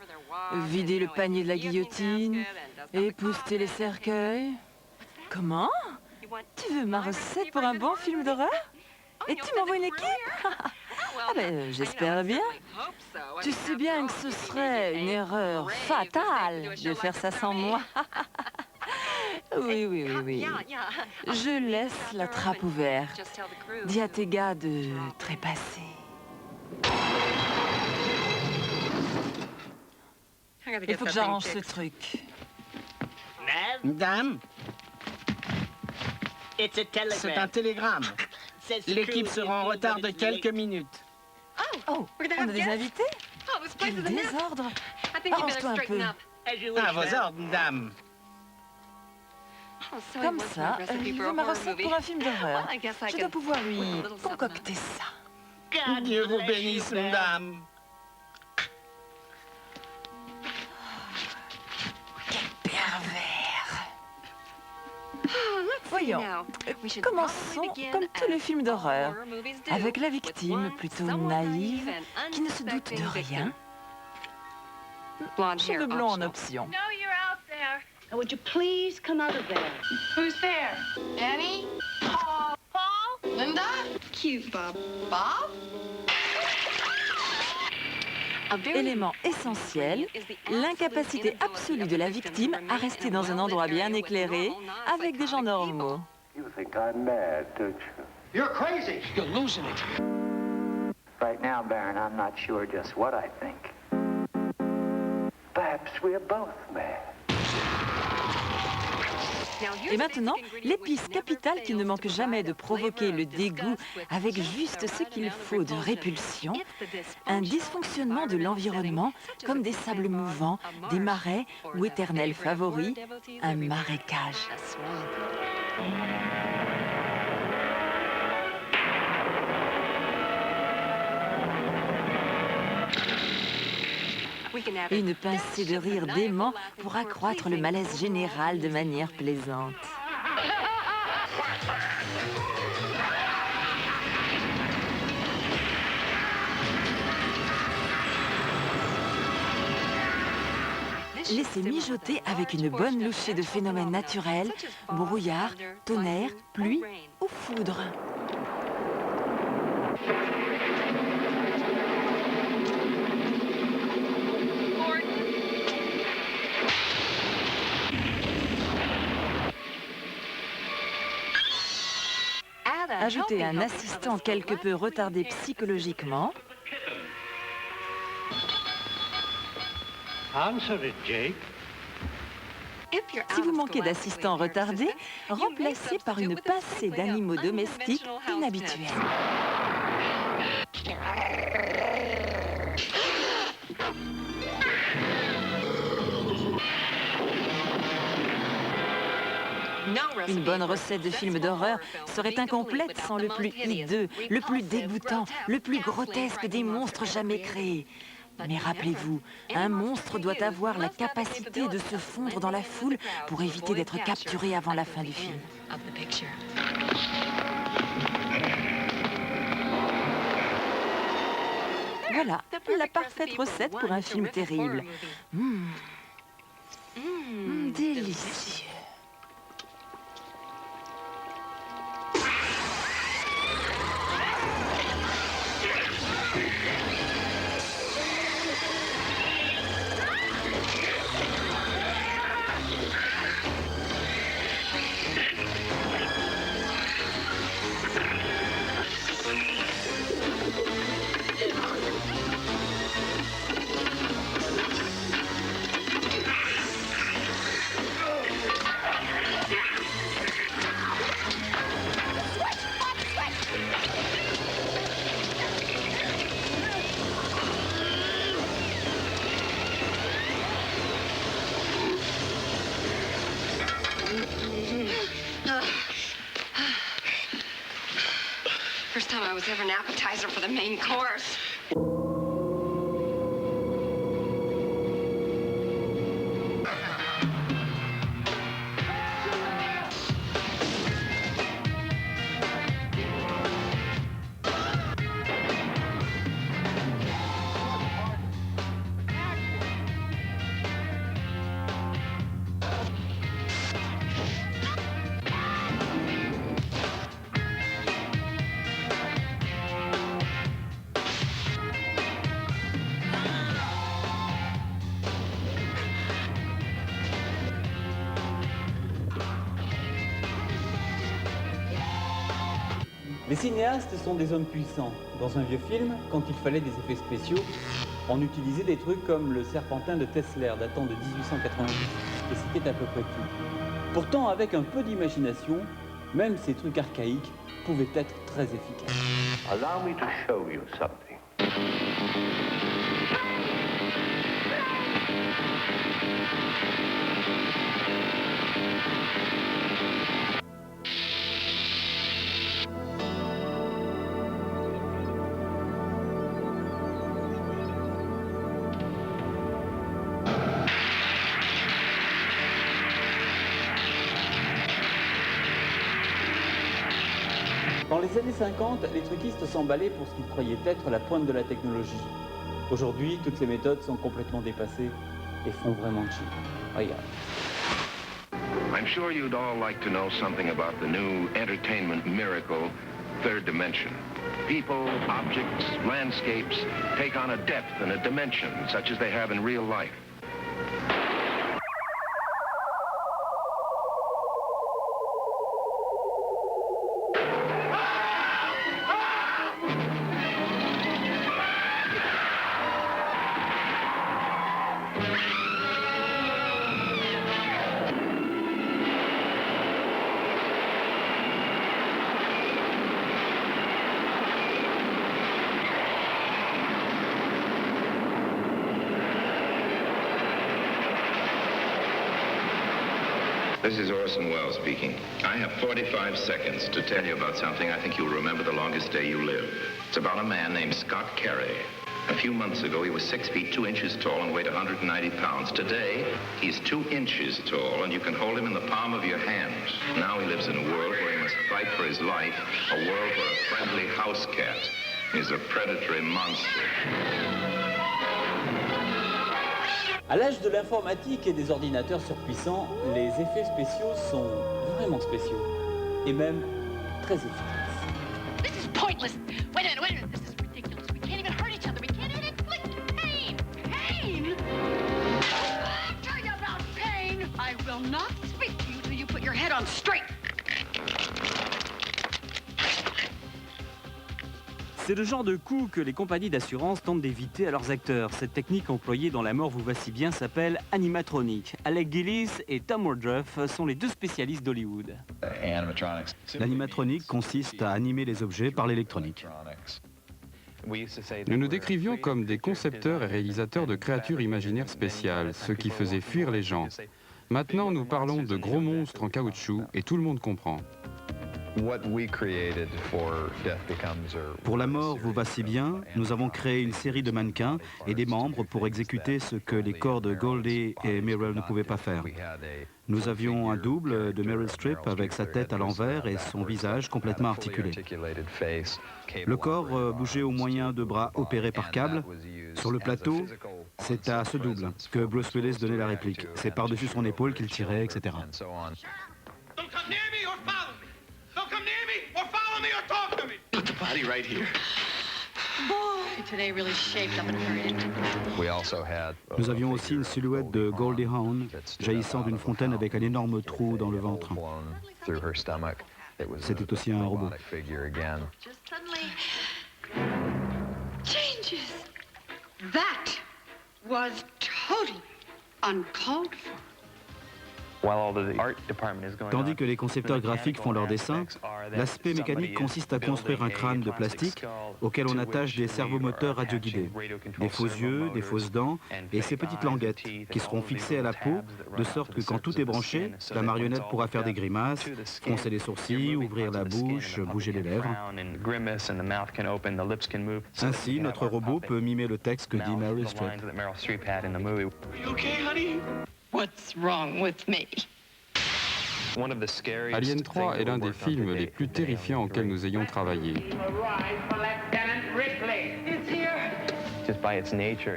vider le panier de la guillotine, épousseter les cercueils. Comment? Tu veux ma recette pour un bon film d'horreur? Et tu m'envoies une équipe? Ah ben, j'espère bien. Tu sais bien que ce serait une erreur fatale de faire ça sans moi. Oui. Je laisse la trappe ouverte. Dis à tes gars de trépasser. Il faut que j'arrange ce truc. Dame, c'est un télégramme. L'équipe sera en retard de quelques minutes. Oh, on a des invités? Quel désordre! Arrange-toi un peu. À vos ordres, dame. Comme ça, il veut ma recette pour un film d'horreur. Je dois pouvoir lui concocter ça. Que Dieu vous bénisse, dame. Voyons, commençons comme tous les films d'horreur, avec la victime plutôt naïve, qui ne se doute de rien. Cheveux blonds en option. Would you please come out of there? Who's there? Annie? Paul? Linda? Cute, Bob. Bob? Élément essentiel, l'incapacité absolue de la victime à rester dans un endroit bien éclairé avec des gens normaux. You think I'm mad, don't you? You're crazy. You're losing it. Right now, Baron, I'm not sure just what I think. Perhaps we're both mad. Et maintenant, l'épice capitale qui ne manque jamais de provoquer le dégoût avec juste ce qu'il faut de répulsion, un dysfonctionnement de l'environnement comme des sables mouvants, des marais ou éternel favori, un marécage. Une pincée de rire dément pour accroître le malaise général de manière plaisante. Laissez mijoter avec une bonne louchée de phénomènes naturels, brouillard, tonnerre, pluie ou foudre. Ajoutez un assistant quelque peu retardé psychologiquement. Si vous manquez d'assistants retardés, remplacez par une pincée d'animaux domestiques inhabituels. Une bonne recette de film d'horreur serait incomplète sans le plus hideux, le plus dégoûtant, le plus grotesque des monstres jamais créés. Mais rappelez-vous, un monstre doit avoir la capacité de se fondre dans la foule pour éviter d'être capturé avant la fin du film. Voilà, la parfaite recette pour un film terrible. Délicieux. First time I was ever an appetizer for the main course. Les cinéastes sont des hommes puissants. Dans un vieux film, quand il fallait des effets spéciaux, on utilisait des trucs comme le serpentin de Tesler datant de 1890, et c'était à peu près tout. Pourtant, avec un peu d'imagination, même ces trucs archaïques pouvaient être très efficaces. Allow me to show you something. Dans les années 50, les truquistes s'emballaient pour ce qu'ils croyaient être la pointe de la technologie. Aujourd'hui, toutes ces méthodes sont complètement dépassées et font vraiment cheap. Regarde. I'm sure you'd all like to know something about the new entertainment miracle, Third Dimension. People, objects, landscapes take on a depth and a dimension such as they have in real life. This is Orson Welles speaking. I have 45 seconds to tell you about something I think you'll remember the longest day you live. It's about a man named Scott Carey. A few months ago, he was 6 feet 2 inches tall and weighed 190 pounds. Today, he's 2 inches tall, and you can hold him in the palm of your hand. Now he lives in a world where he must fight for his life, a world where a friendly house cat is a predatory monster. À l'âge de l'informatique et des ordinateurs surpuissants, les effets spéciaux sont vraiment spéciaux. Et même très efficaces. This is pointless. Wait a minute. This is ridiculous. We can't even hurt each other. We can't even inflict pain. Pain? I'll tell you about pain. I will not speak to you till you put your head on straight. C'est le genre de coup que les compagnies d'assurance tentent d'éviter à leurs acteurs. Cette technique employée dans La mort vous va si bien s'appelle animatronique. Alec Gillis et Tom Woodruff sont les deux spécialistes d'Hollywood. L'animatronique consiste à animer les objets par l'électronique. Nous nous décrivions comme des concepteurs et réalisateurs de créatures imaginaires spéciales, ce qui faisait fuir les gens. Maintenant, nous parlons de gros monstres en caoutchouc et tout le monde comprend. Pour la mort vous va si bien, nous avons créé une série de mannequins et des membres pour exécuter ce que les corps de Goldie et Meryl ne pouvaient pas faire. Nous avions un double de Meryl Streep avec sa tête à l'envers et son visage complètement articulé. Le corps bougeait au moyen de bras opérés par câble. Sur le plateau, c'est à ce double que Bruce Willis donnait la réplique. C'est par-dessus son épaule qu'il tirait, etc. Put the body right here. Boy, today really shaped up and hurried. Nous avions aussi une silhouette de Goldie Hawn jaillissant d'une fontaine avec un énorme trou dans le ventre. C'était aussi un robot. Just suddenly changes. That was totally uncalled for. Tandis que les concepteurs graphiques font leurs dessins, l'aspect mécanique consiste à construire un crâne de plastique auquel on attache des servomoteurs radioguidés, des faux yeux, des fausses dents et ces petites languettes qui seront fixées à la peau de sorte que quand tout est branché, la marionnette pourra faire des grimaces, froncer les sourcils, ouvrir la bouche, bouger les lèvres. Ainsi, notre robot peut mimer le texte que dit Meryl Streep. What's wrong with me? Alien 3 est l'un des films les plus terrifiants auxquels nous ayons travaillé.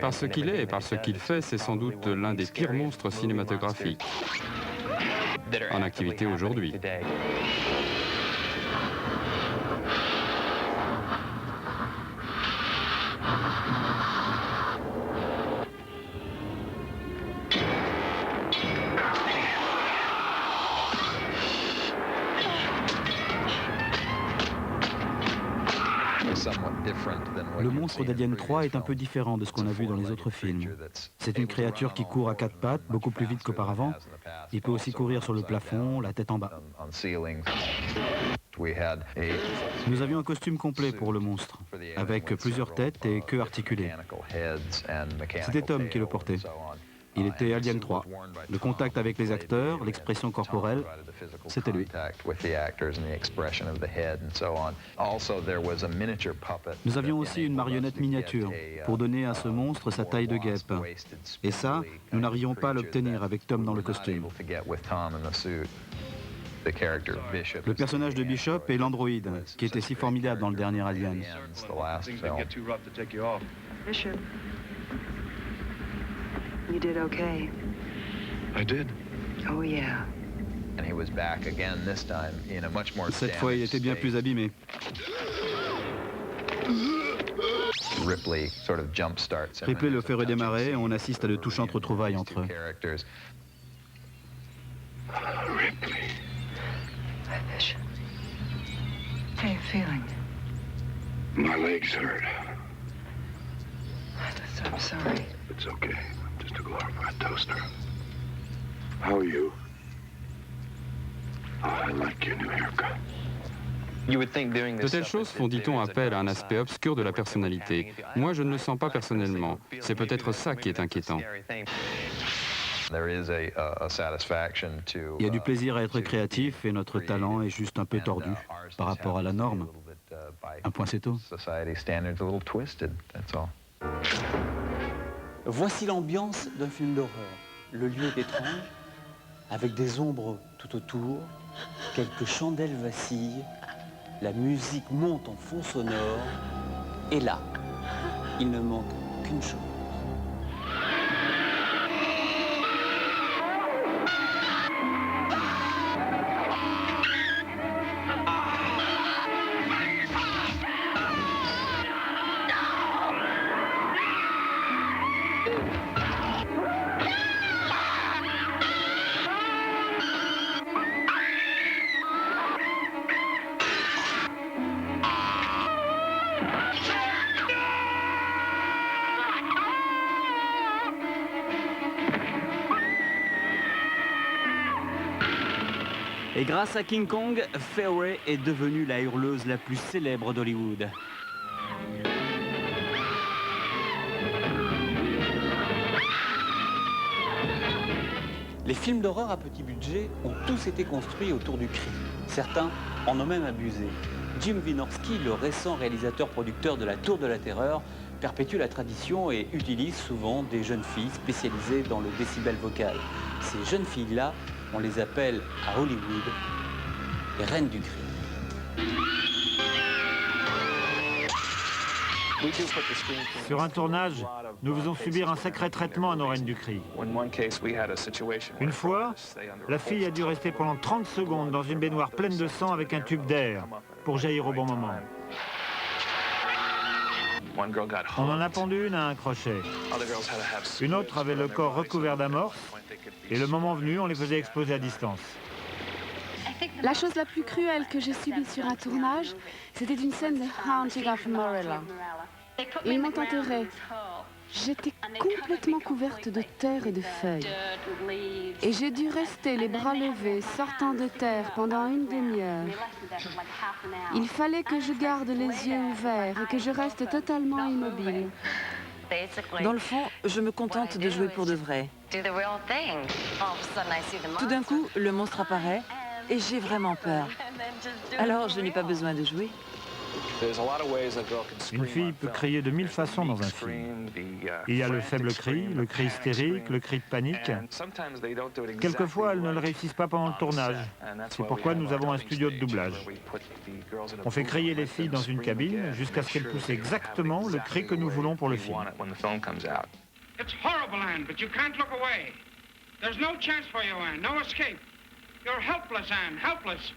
Parce qu'il est et par ce qu'il fait, c'est sans doute l'un des pires monstres cinématographiques en activité aujourd'hui. Le monstre d'Alien 3 est un peu différent de ce qu'on a vu dans les autres films. C'est une créature qui court à quatre pattes, beaucoup plus vite qu'auparavant. Il peut aussi courir sur le plafond, la tête en bas. Nous avions un costume complet pour le monstre, avec plusieurs têtes et queues articulées. C'était Tom qui le portait. Il était Alien 3. Le contact avec les acteurs, l'expression corporelle, c'était lui. Nous avions aussi une marionnette miniature pour donner à ce monstre sa taille de guêpe. Et ça, nous n'arrivions pas à l'obtenir avec Tom dans le costume. Le personnage de Bishop est l'androïde, qui était si formidable dans le dernier Alien. Bishop. You did okay. I did. Oh yeah. Cette fois, il était bien plus abîmé. Ripley le fait redémarrer et on assiste à de touchantes retrouvailles entre eux. Ripley. Hi, Bishop. How are you feeling? My legs hurt. I'm sorry. It's okay. Just a glorified toaster. How are you? I like your new haircut. De telles choses font, dit-on, appel à un aspect obscur de la personnalité. Moi, je ne le sens pas personnellement. C'est peut-être ça qui est inquiétant. Il y a du plaisir à être créatif et notre talent est juste un peu tordu par rapport à la norme. Un point, c'est tout. Voici l'ambiance d'un film d'horreur. Le lieu est étrange, avec des ombres tout autour, quelques chandelles vacillent, la musique monte en fond sonore, et là, il ne manque qu'une chose. Et grâce à King Kong, Fay Wray est devenue la hurleuse la plus célèbre d'Hollywood. Les films d'horreur à petit budget ont tous été construits autour du cri. Certains en ont même abusé. Jim Wynorski, le récent réalisateur-producteur de La Tour de la Terreur, perpétue la tradition et utilise souvent des jeunes filles spécialisées dans le décibel vocal. Ces jeunes filles-là, on les appelle à Hollywood les reines du cri. Sur un tournage, nous faisons subir un sacré traitement à nos reines du cri. Une fois, la fille a dû rester pendant 30 secondes dans une baignoire pleine de sang avec un tube d'air pour jaillir au bon moment. On en a pendu une à un crochet. Une autre avait le corps recouvert d'amorces et le moment venu, on les faisait exploser à distance. La chose la plus cruelle que j'ai subie sur un tournage, c'était une scène de Haunting of Morella. Ils m'ont enterrée. J'étais complètement couverte de terre et de feuilles. Et j'ai dû rester les bras levés, sortant de terre pendant une demi-heure. Il fallait que je garde les yeux ouverts et que je reste totalement immobile. Dans le fond, je me contente de jouer pour de vrai. Tout d'un coup, le monstre apparaît et j'ai vraiment peur. Alors, je n'ai pas besoin de jouer. Une fille peut crier de 1000 façons dans un film. Il y a le faible cri, le cri hystérique, le cri de panique. Quelquefois, elles ne le réussissent pas pendant le tournage. C'est pourquoi nous avons un studio de doublage. On fait crier les filles dans une cabine jusqu'à ce qu'elles poussent exactement le cri que nous voulons pour le film. It's horrible, Anne, but you can't look away. There's no chance for you, Anne, no escape. You're helpless, Anne, helpless.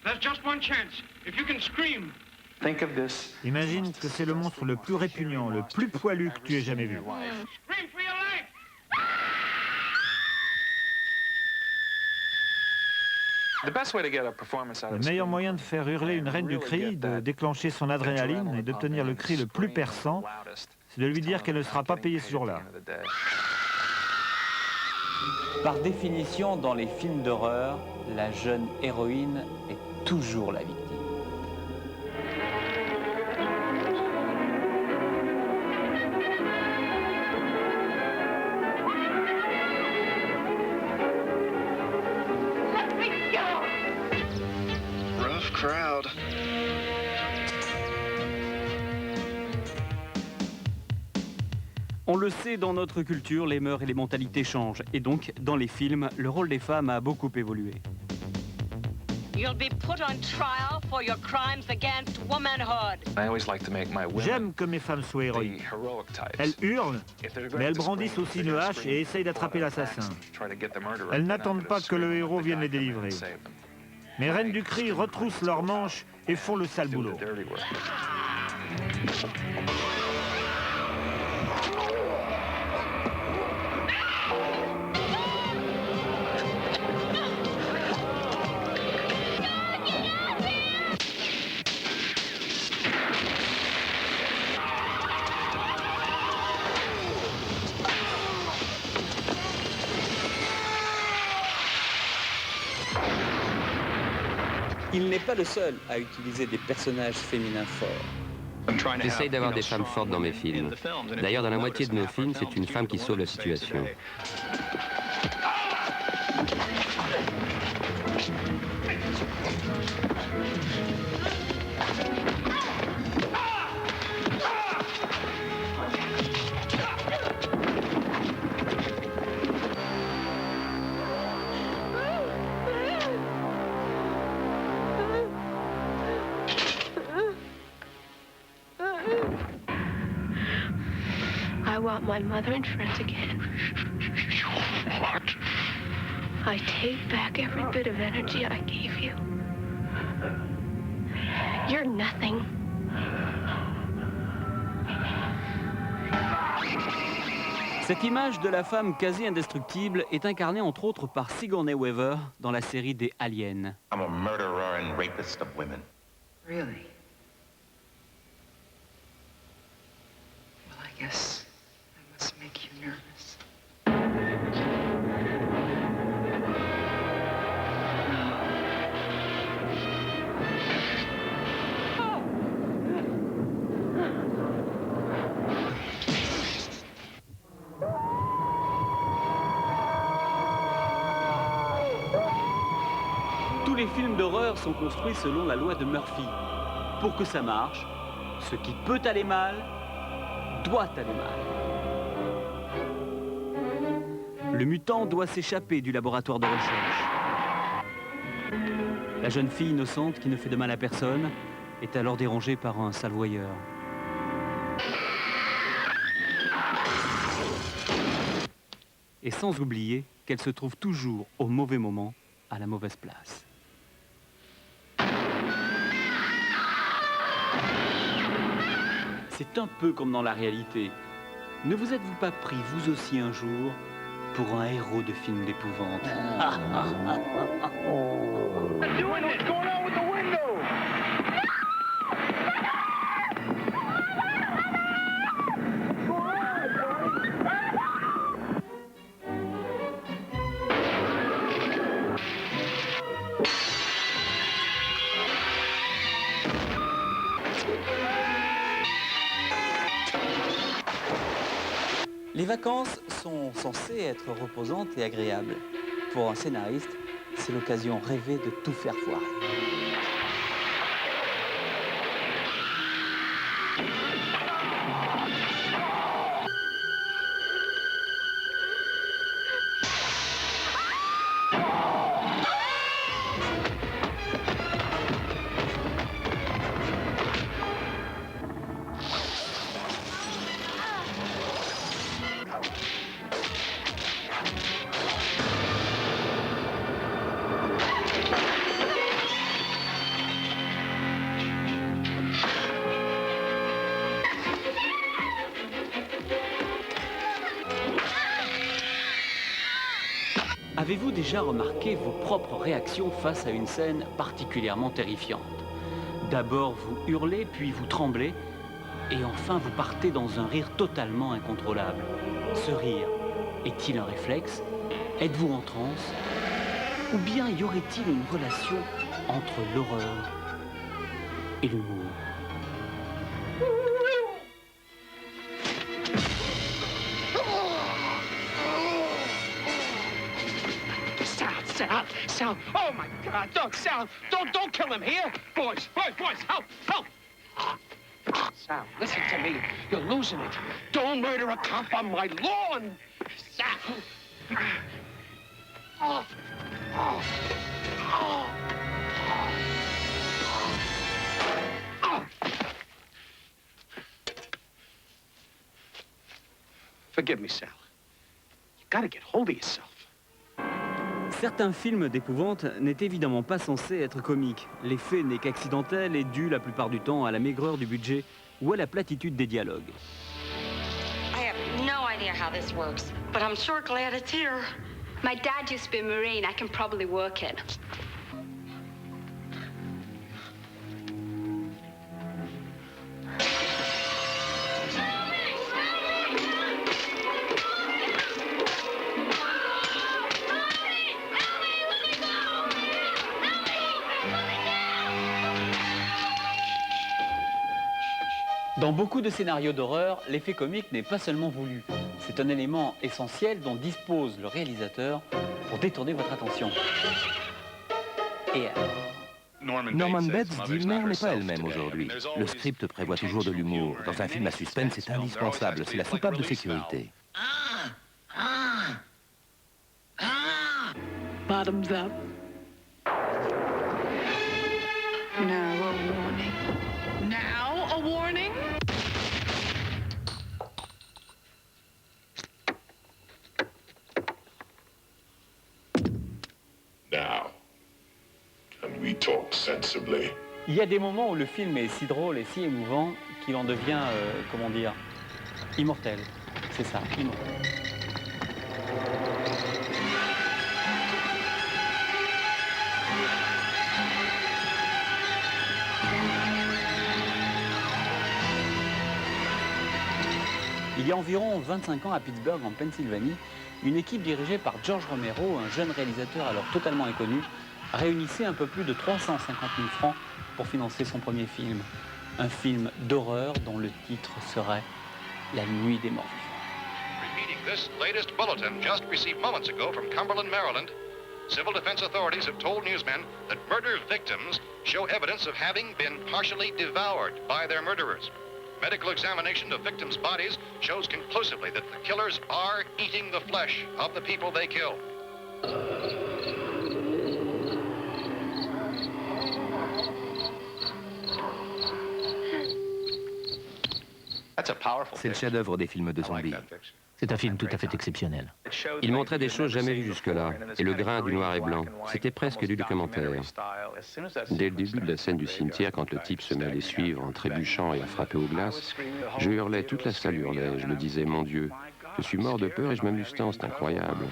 There's just one chance. If you can scream. Imagine que c'est le monstre le plus répugnant, le plus poilu que tu aies jamais vu. Scream for your life. Le meilleur moyen de faire hurler une reine du cri, de déclencher son adrénaline et d'obtenir le cri le plus perçant, c'est de lui dire qu'elle ne sera pas payée ce jour-là. Par définition, dans les films d'horreur, la jeune héroïne est toujours la victime. Rough crowd. On le sait, dans notre culture, les mœurs et les mentalités changent. Et donc, dans les films, le rôle des femmes a beaucoup évolué. J'aime que mes femmes soient héroïques. Elles hurlent, mais elles brandissent aussi une hache et essayent d'attraper l'assassin. Elles n'attendent pas que le héros vienne les délivrer. Mes reines du cri retroussent leurs manches et font le sale boulot. Il n'est pas le seul à utiliser des personnages féminins forts. J'essaye d'avoir des femmes fortes dans mes films. D'ailleurs, dans la moitié de nos films, c'est une femme qui sauve la situation. I want my mother and friends again. What? I take back every bit of energy I gave you. You're nothing. Cette image de la femme quasi indestructible est incarnée entre autres par Sigourney Weaver dans la série des Aliens. I'm a murderer and rapist of women. Really? Well, I guess I must make you nervous. Tous les films d'horreur sont construits selon la loi de Murphy. Pour que ça marche, ce qui peut aller mal, doit aller mal. Le mutant doit s'échapper du laboratoire de recherche. La jeune fille innocente qui ne fait de mal à personne est alors dérangée par un salevoyeur. Et sans oublier qu'elle se trouve toujours au mauvais moment, à la mauvaise place. C'est un peu comme dans la réalité. Ne vous êtes-vous pas pris, vous aussi, un jour, pour un héros de film d'épouvante? Les vacances sont censées être reposantes et agréables. Pour un scénariste, c'est l'occasion rêvée de tout faire foirer. Avez-vous déjà remarqué vos propres réactions face à une scène particulièrement terrifiante? D'abord vous hurlez, puis vous tremblez, et enfin vous partez dans un rire totalement incontrôlable. Ce rire est-il un réflexe? Êtes-vous en transe? Ou bien y aurait-il une relation entre l'horreur et l'humour? Sal, oh my God, don't, Sal, don't kill him here. Boys, help. Sal, listen to me. You're losing it. Don't murder a cop on my lawn. Sal. Forgive me, Sal. You gotta get hold of yourself. Certains films d'épouvante n'est évidemment pas censé être comique. L'effet n'est qu'accidentel et dû la plupart du temps à la maigreur du budget ou à la platitude des dialogues. I have no idea how this works, but I'm sure glad it's here. My dad used to be a Marine. I can probably work it. Dans beaucoup de scénarios d'horreur, l'effet comique n'est pas seulement voulu. C'est un élément essentiel dont dispose le réalisateur pour détourner votre attention. Et Norman Bates dit « Mère n'est pas elle-même aujourd'hui ». Le script prévoit toujours de l'humour. Dans un film à suspense, c'est indispensable. C'est la soupape de sécurité. Bottoms up. Now a warning. Now a warning? Now, can we talk sensibly? il y a des moments où le film est si drôle et si émouvant qu'il en devient, comment dire, immortel. C'est ça, immortel. Il y a environ 25 ans à Pittsburgh, en Pennsylvanie, une équipe dirigée par George Romero, un jeune réalisateur alors totalement inconnu, réunissait un peu plus de 350 000 francs pour financer son premier film. Un film d'horreur dont le titre serait La Nuit des Morts Vivants. Repeating this latest bulletin just received moments ago from Cumberland, Maryland. Civil defense authorities have told newsmen that murder victims show evidence of having been partially devoured by their murderers. Medical examination of victims' bodies shows conclusively that the killers are eating the flesh of the people they kill. C'est le chef-d'œuvre des films de zombies. C'est un film tout à fait exceptionnel. Il montrait des choses jamais vues jusque-là, et le grain du noir et blanc. C'était presque du documentaire. Dès le début de la scène du cimetière, quand le type se met à les suivre en trébuchant et à frapper aux glaces, je hurlais, toute la salle hurlait. Je me disais, mon Dieu, je suis mort de peur et je m'amuse tant, c'est incroyable.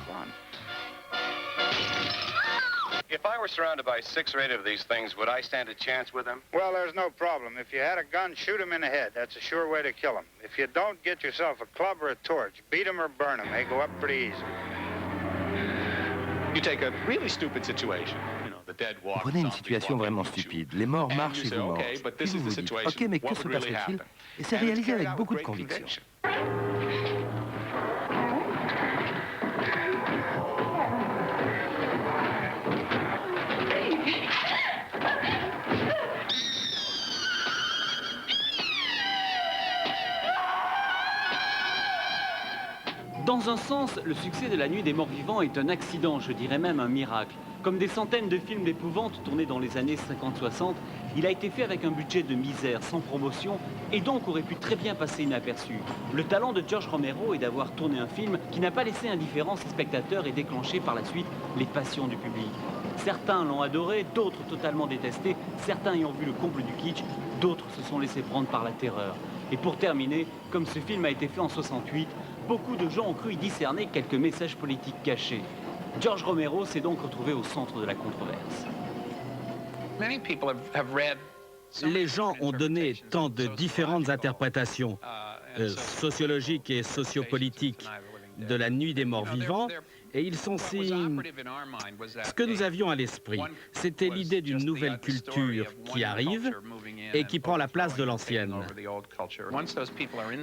If I were surrounded by 6 or 8 of these things, would I stand a chance with them? Well, there's no problem. If you had a gun, shoot them in the head. That's a sure way to kill them. If you don't, get yourself a club or a torch. Beat them or burn them. They go up pretty easy. You take a really stupid situation. Vous prenez une situation vraiment stupide. Les morts marchent et vous mangent. Et vous vous dites, ok, mais que se passerait-il? Et c'est réalisé avec beaucoup de conviction. Dans un sens, le succès de La Nuit des Morts Vivants est un accident, je dirais même un miracle. Comme des centaines de films d'épouvante tournés dans les années 50-60, il a été fait avec un budget de misère, sans promotion, et donc aurait pu très bien passer inaperçu. Le talent de George Romero est d'avoir tourné un film qui n'a pas laissé indifférent ses spectateurs et déclenché par la suite les passions du public. Certains l'ont adoré, d'autres totalement détesté, certains ayant vu le comble du kitsch, d'autres se sont laissés prendre par la terreur. Et pour terminer, comme ce film a été fait en 68, beaucoup de gens ont cru y discerner quelques messages politiques cachés. George Romero s'est donc retrouvé au centre de la controverse. Les gens ont donné tant de différentes interprétations sociologiques et sociopolitiques de La Nuit des Morts Vivants, et ils sont si... Ce que nous avions à l'esprit, c'était l'idée d'une nouvelle culture qui arrive et qui prend la place de l'ancienne.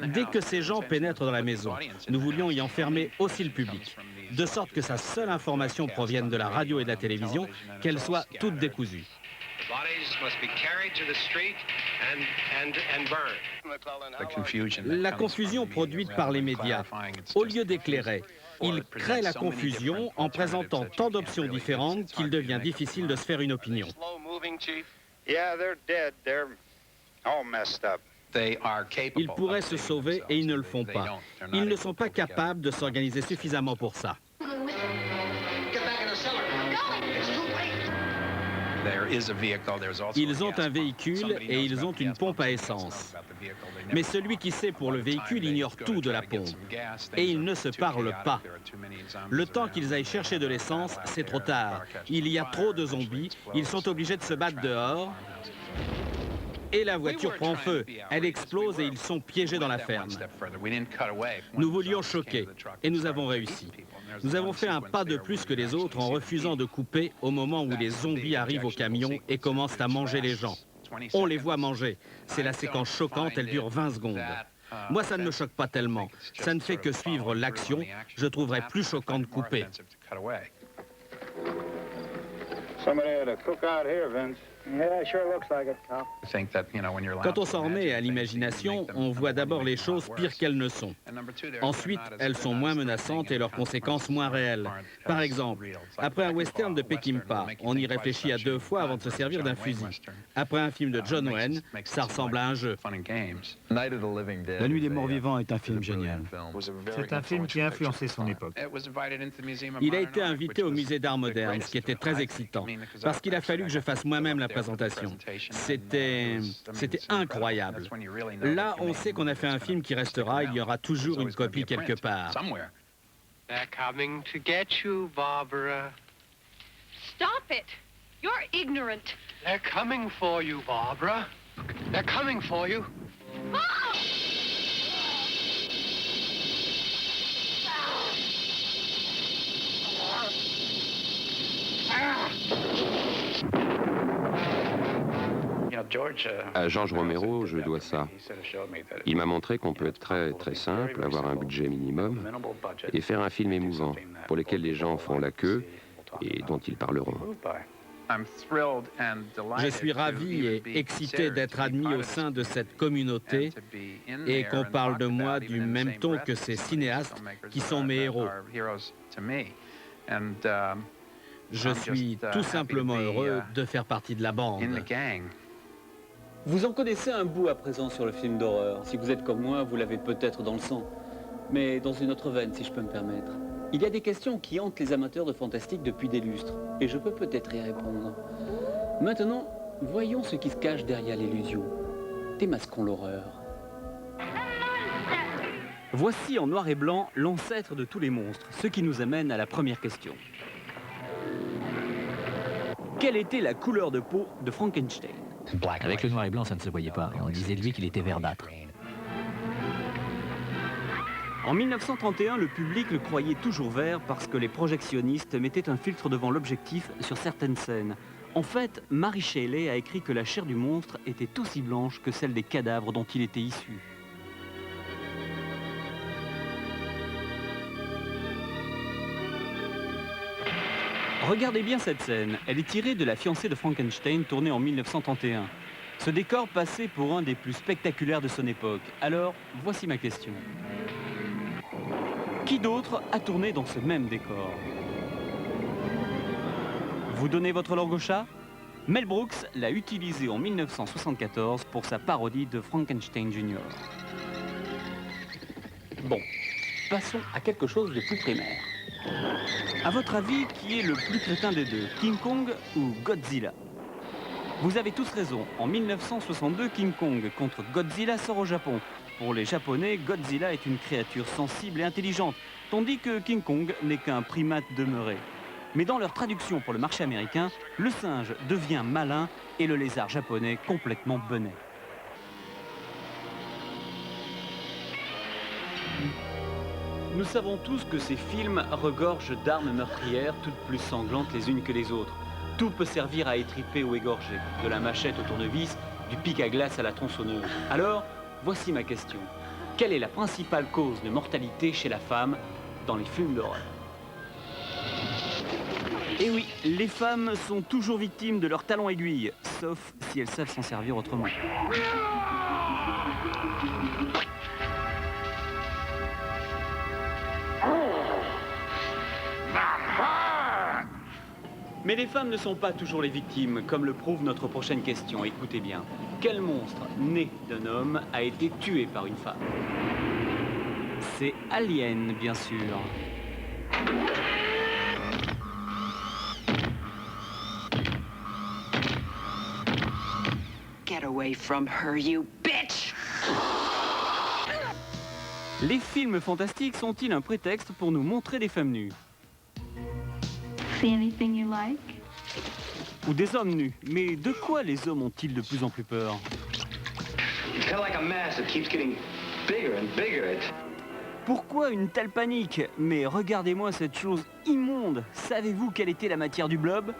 Dès que ces gens pénètrent dans la maison, nous voulions y enfermer aussi le public, de sorte que sa seule information provienne de la radio et de la télévision, qu'elle soit toute décousue. La confusion produite par les médias, au lieu d'éclairer, ils créent la confusion en présentant tant d'options différentes qu'il devient difficile de se faire une opinion. Ils pourraient se sauver et ils ne le font pas. Ils ne sont pas capables de s'organiser suffisamment pour ça. Ils ont un véhicule et ils ont une pompe à essence. Mais celui qui sait pour le véhicule ignore tout de la pompe. Et ils ne se parlent pas. Le temps qu'ils aillent chercher de l'essence, c'est trop tard. Il y a trop de zombies, ils sont obligés de se battre dehors. Et la voiture prend feu, elle explose et ils sont piégés dans la ferme. Nous voulions choquer et nous avons réussi. Nous avons fait un pas de plus que les autres en refusant de couper au moment où les zombies arrivent au camion et commencent à manger les gens. On les voit manger. C'est la séquence choquante, elle dure 20 secondes. Moi, ça ne me choque pas tellement. Ça ne fait que suivre l'action. Je trouverais plus choquant de couper. Quand on s'en remet à l'imagination, on voit d'abord les choses pires qu'elles ne sont. Ensuite, elles sont moins menaçantes et leurs conséquences moins réelles. Par exemple, après un western de Peckinpah, on y réfléchit à 2 fois avant de se servir d'un fusil. Après un film de John Wayne, ça ressemble à un jeu. La Nuit des Morts Vivants est un film génial. C'est un film qui a influencé son époque. Il a été invité au musée d'art moderne, ce qui était très excitant, parce qu'il a fallu que je fasse moi-même la présentation. C'était incroyable. Là, on sait qu'on a fait un film qui restera, il y aura toujours une copie quelque part. They're coming to get you, Barbara. Stop it! You're ignorant. They're coming for you, Barbara. They're coming for you. Oh! À George Romero, je dois ça. Il m'a montré qu'on peut être très simple, avoir un budget minimum et faire un film émouvant pour lequel les gens font la queue et dont ils parleront. Je suis ravi et excité d'être admis au sein de cette communauté et qu'on parle de moi du même ton que ces cinéastes qui sont mes héros. Je suis tout simplement heureux de faire partie de la bande. Vous en connaissez un bout à présent sur le film d'horreur. Si vous êtes comme moi, vous l'avez peut-être dans le sang. Mais dans une autre veine, si je peux me permettre. Il y a des questions qui hantent les amateurs de fantastique depuis des lustres, et je peux peut-être y répondre. Maintenant, voyons ce qui se cache derrière l'illusion. Démasquons l'horreur. Voici en noir et blanc l'ancêtre de tous les monstres, ce qui nous amène à la première question. Quelle était la couleur de peau de Frankenstein? Avec le noir et blanc, ça ne se voyait pas. On disait de lui qu'il était verdâtre. En 1931, le public le croyait toujours vert parce que les projectionnistes mettaient un filtre devant l'objectif sur certaines scènes. En fait, Mary Shelley a écrit que la chair du monstre était aussi blanche que celle des cadavres dont il était issu. Regardez bien cette scène, elle est tirée de La fiancée de Frankenstein tournée en 1931. Ce décor passait pour un des plus spectaculaires de son époque. Alors, voici ma question. Qui d'autre a tourné dans ce même décor? Vous donnez votre langue au chat? Mel Brooks l'a utilisé en 1974 pour sa parodie de Frankenstein Jr. Bon, passons à quelque chose de plus primaire. À votre avis, qui est le plus crétin des deux, King Kong ou Godzilla? Vous avez tous raison, en 1962, King Kong contre Godzilla sort au Japon. Pour les Japonais, Godzilla est une créature sensible et intelligente, tandis que King Kong n'est qu'un primate demeuré. Mais dans leur traduction pour le marché américain, le singe devient malin et le lézard japonais complètement benet. Nous savons tous que ces films regorgent d'armes meurtrières, toutes plus sanglantes les unes que les autres. Tout peut servir à étriper ou égorger, de la machette au tournevis, du pic à glace à la tronçonneuse. Alors, voici ma question. Quelle est la principale cause de mortalité chez la femme dans les films d'horreur? Eh oui, les femmes sont toujours victimes de leurs talons aiguilles, sauf si elles savent s'en servir autrement. Mais les femmes ne sont pas toujours les victimes, comme le prouve notre prochaine question. Écoutez bien. Quel monstre, né d'un homme, a été tué par une femme? C'est Alien, bien sûr. Get away from her, you bitch! Les films fantastiques sont-ils un prétexte pour nous montrer des femmes nues? See anything you like? Ou des hommes nus. Mais de quoi les hommes ont-ils de plus en plus peur? It's kind of like a mass that keeps getting bigger and bigger. Pourquoi une telle panique? Mais regardez-moi cette chose immonde. Savez-vous quelle était la matière du blob?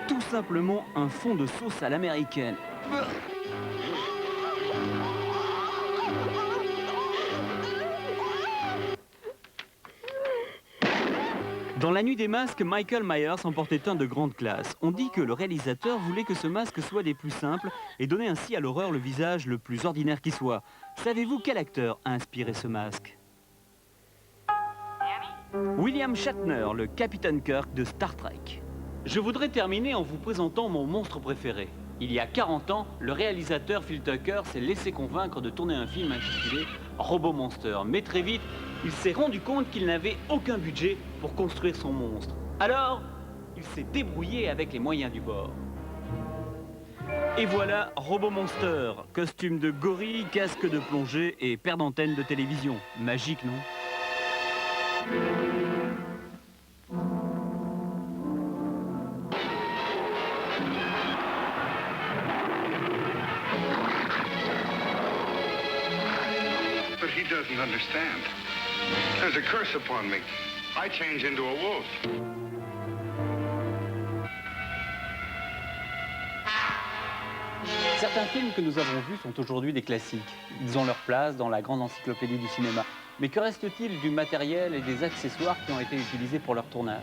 Tout simplement un fond de sauce à l'américaine. Dans La Nuit des masques, Michael Myers en portait un de grande classe. On dit que le réalisateur voulait que ce masque soit des plus simples et donnait ainsi à l'horreur le visage le plus ordinaire qui soit. Savez-vous quel acteur a inspiré ce masque? William Shatner, le capitaine Kirk de Star Trek. Je voudrais terminer en vous présentant mon monstre préféré. Il y a 40 ans, le réalisateur Phil Tucker s'est laissé convaincre de tourner un film intitulé Robo Monster. Mais très vite, il s'est rendu compte qu'il n'avait aucun budget pour construire son monstre. Alors, il s'est débrouillé avec les moyens du bord. Et voilà Robo Monster, costume de gorille, casque de plongée et paire d'antennes de télévision. Magique, non? But he doesn't understand. There's a curse upon me. I change into a wolf. Certains films que nous avons vus sont aujourd'hui des classiques. Ils ont leur place dans la grande encyclopédie du cinéma. Mais que reste-t-il du matériel et des accessoires qui ont été utilisés pour leur tournage?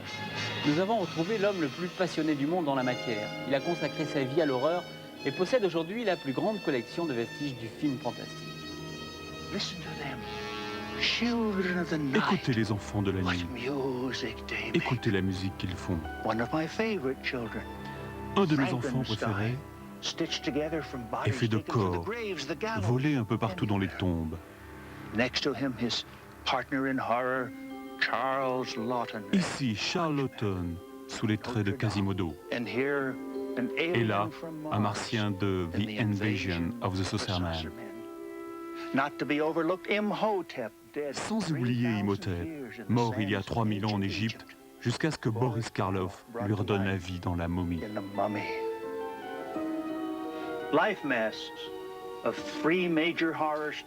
Nous avons retrouvé l'homme le plus passionné du monde dans la matière. Il a consacré sa vie à l'horreur et possède aujourd'hui la plus grande collection de vestiges du film fantastique. Écoutez les enfants de la nuit. Écoutez la musique qu'ils font. Un de mes enfants préférés est fait de corps, volés un peu partout dans les tombes. Ici, Charles Laughton, sous les traits de Quasimodo. Et là, un martien de The Invasion of the Saucerman. Sans oublier Imhotep, mort il y a 3000 ans en Égypte, jusqu'à ce que Boris Karloff lui redonne la vie dans la momie.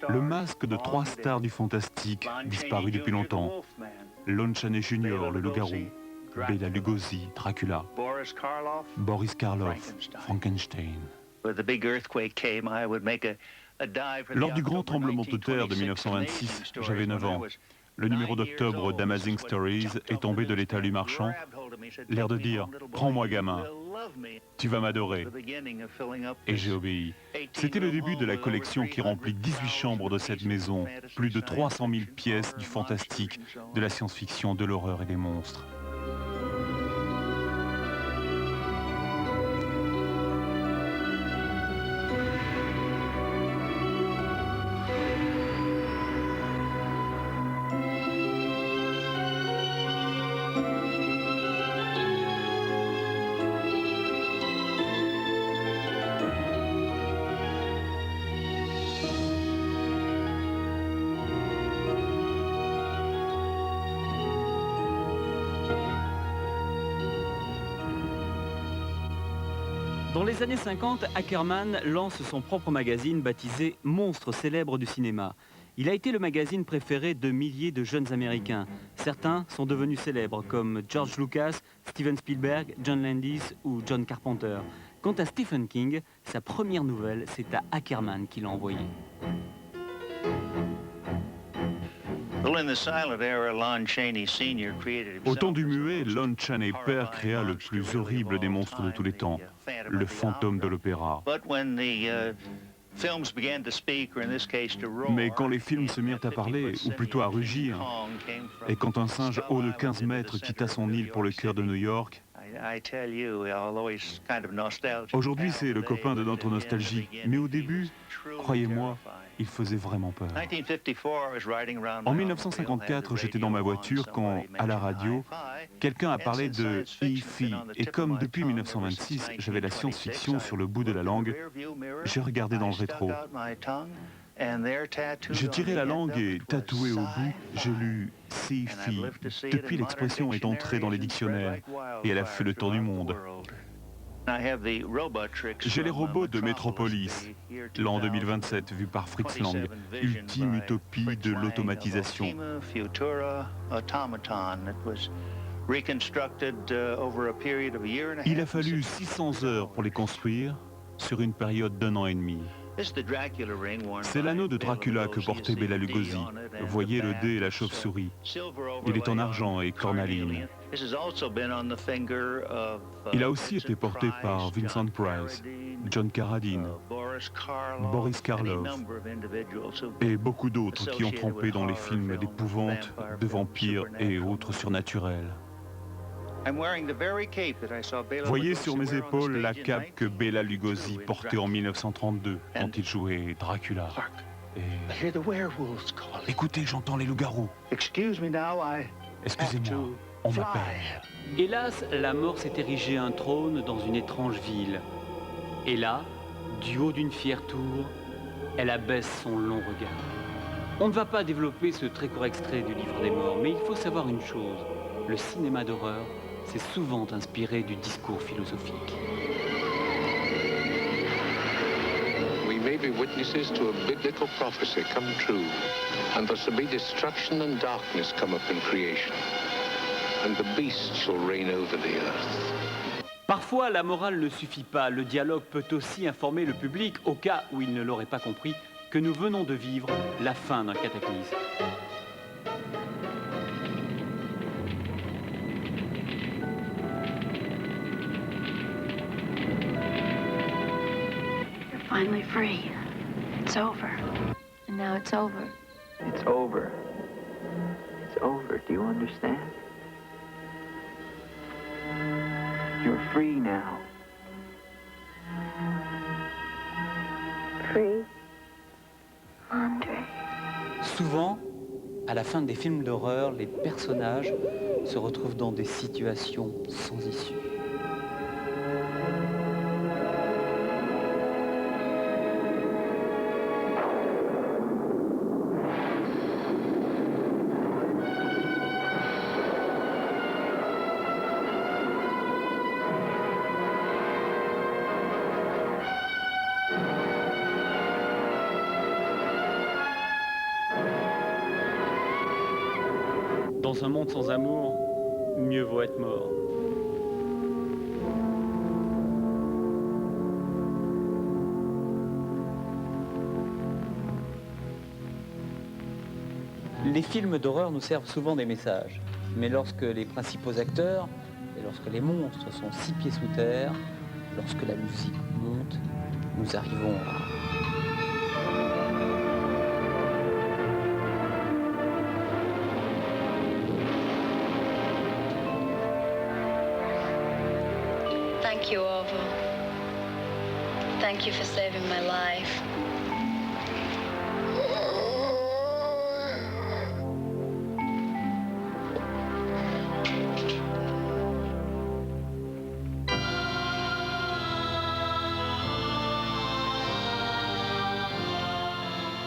Le masque de 3 stars du fantastique, disparu depuis longtemps. Lon Chaney Jr., le loup-garou. Bela Lugosi, Dracula. Boris Karloff, Frankenstein. Lors du grand tremblement de terre de 1926, j'avais 9 ans. Le numéro d'octobre d'Amazing Stories est tombé de l'étalus marchand, l'air de dire « Prends-moi gamin, tu vas m'adorer ». Et j'ai obéi. C'était le début de la collection qui remplit 18 chambres de cette maison, plus de 300 000 pièces du fantastique, de la science-fiction, de l'horreur et des monstres. Dans les années 50, Ackerman lance son propre magazine baptisé « Monstres célèbres du cinéma ». Il a été le magazine préféré de milliers de jeunes Américains. Certains sont devenus célèbres, comme George Lucas, Steven Spielberg, John Landis ou John Carpenter. Quant à Stephen King, sa première nouvelle, c'est à Ackerman qu'il l'a envoyée. Au temps du muet, Lon Chaney père créa le plus horrible des monstres de tous les temps, le fantôme de l'opéra. Mais quand les films se mirent à parler, ou plutôt à rugir, et quand un singe haut de 15 mètres quitta son île pour le cœur de New York, aujourd'hui c'est le copain de notre nostalgie, mais au début, croyez-moi, il faisait vraiment peur. En 1954, j'étais dans ma voiture quand, à la radio, quelqu'un a parlé de E.F.I. Et comme depuis 1926, j'avais la science-fiction sur le bout de la langue, j'ai regardé dans le rétro. J'ai tiré la langue et tatoué au bout, j'ai lu Sci-Fi. Depuis, l'expression est entrée dans les dictionnaires et elle a fait le tour du monde. J'ai les robots de Metropolis, l'an 2027 vu par Fritz Lang, ultime utopie de l'automatisation. Il a fallu 600 heures pour les construire sur une période d'1 an et demi. C'est l'anneau de Dracula que portait Bela Lugosi. Voyez le dé et la chauve-souris. Il est en argent et cornaline. Il a aussi été porté par Vincent Price, John Carradine, Boris Karloff et beaucoup d'autres qui ont trempé dans les films d'épouvante, de vampires et autres surnaturels. Voyez sur mes épaules la cape que Bela Lugosi portait en 1932 quand il jouait Dracula. Et... Écoutez, j'entends les loups-garous. Excusez-moi, on m'appelle. Hélas, la mort s'est érigée un trône dans une étrange ville. Et là, du haut d'une fière tour, elle abaisse son long regard. On ne va pas développer ce très court extrait du livre des morts, mais il faut savoir une chose. Le cinéma d'horreur s'est souvent inspiré du discours philosophique. We may be witnesses to a biblical prophecy come true, and there shall be destruction and darkness come up in creation, and the beast shall reign over the earth. Parfois, la morale ne suffit pas. Le dialogue peut aussi informer le public, au cas où il ne l'aurait pas compris, que nous venons de vivre la fin d'un cataclysme. finally free. It's over. And now it's over. It's over. It's over. Do you understand? You're free now. Free? Andre. Souvent, à la fin des films d'horreur, les personnages se retrouvent dans des situations sans issue. Dans un monde sans amour, mieux vaut être mort. Les films d'horreur nous servent souvent des messages, mais lorsque les principaux acteurs et lorsque les monstres sont 6 pieds sous terre, lorsque la musique monte, nous arrivons à... Thank you, Orville. Thank you for saving my life.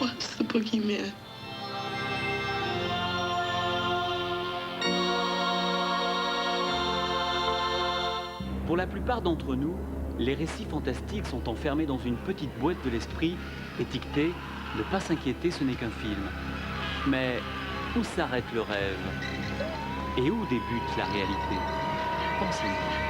What's the boogeyman? Pour la plupart d'entre nous, les récits fantastiques sont enfermés dans une petite boîte de l'esprit, étiquetée « Ne pas s'inquiéter, ce n'est qu'un film ». Mais où s'arrête le rêve? Et où débute la réalité? Pensez-y.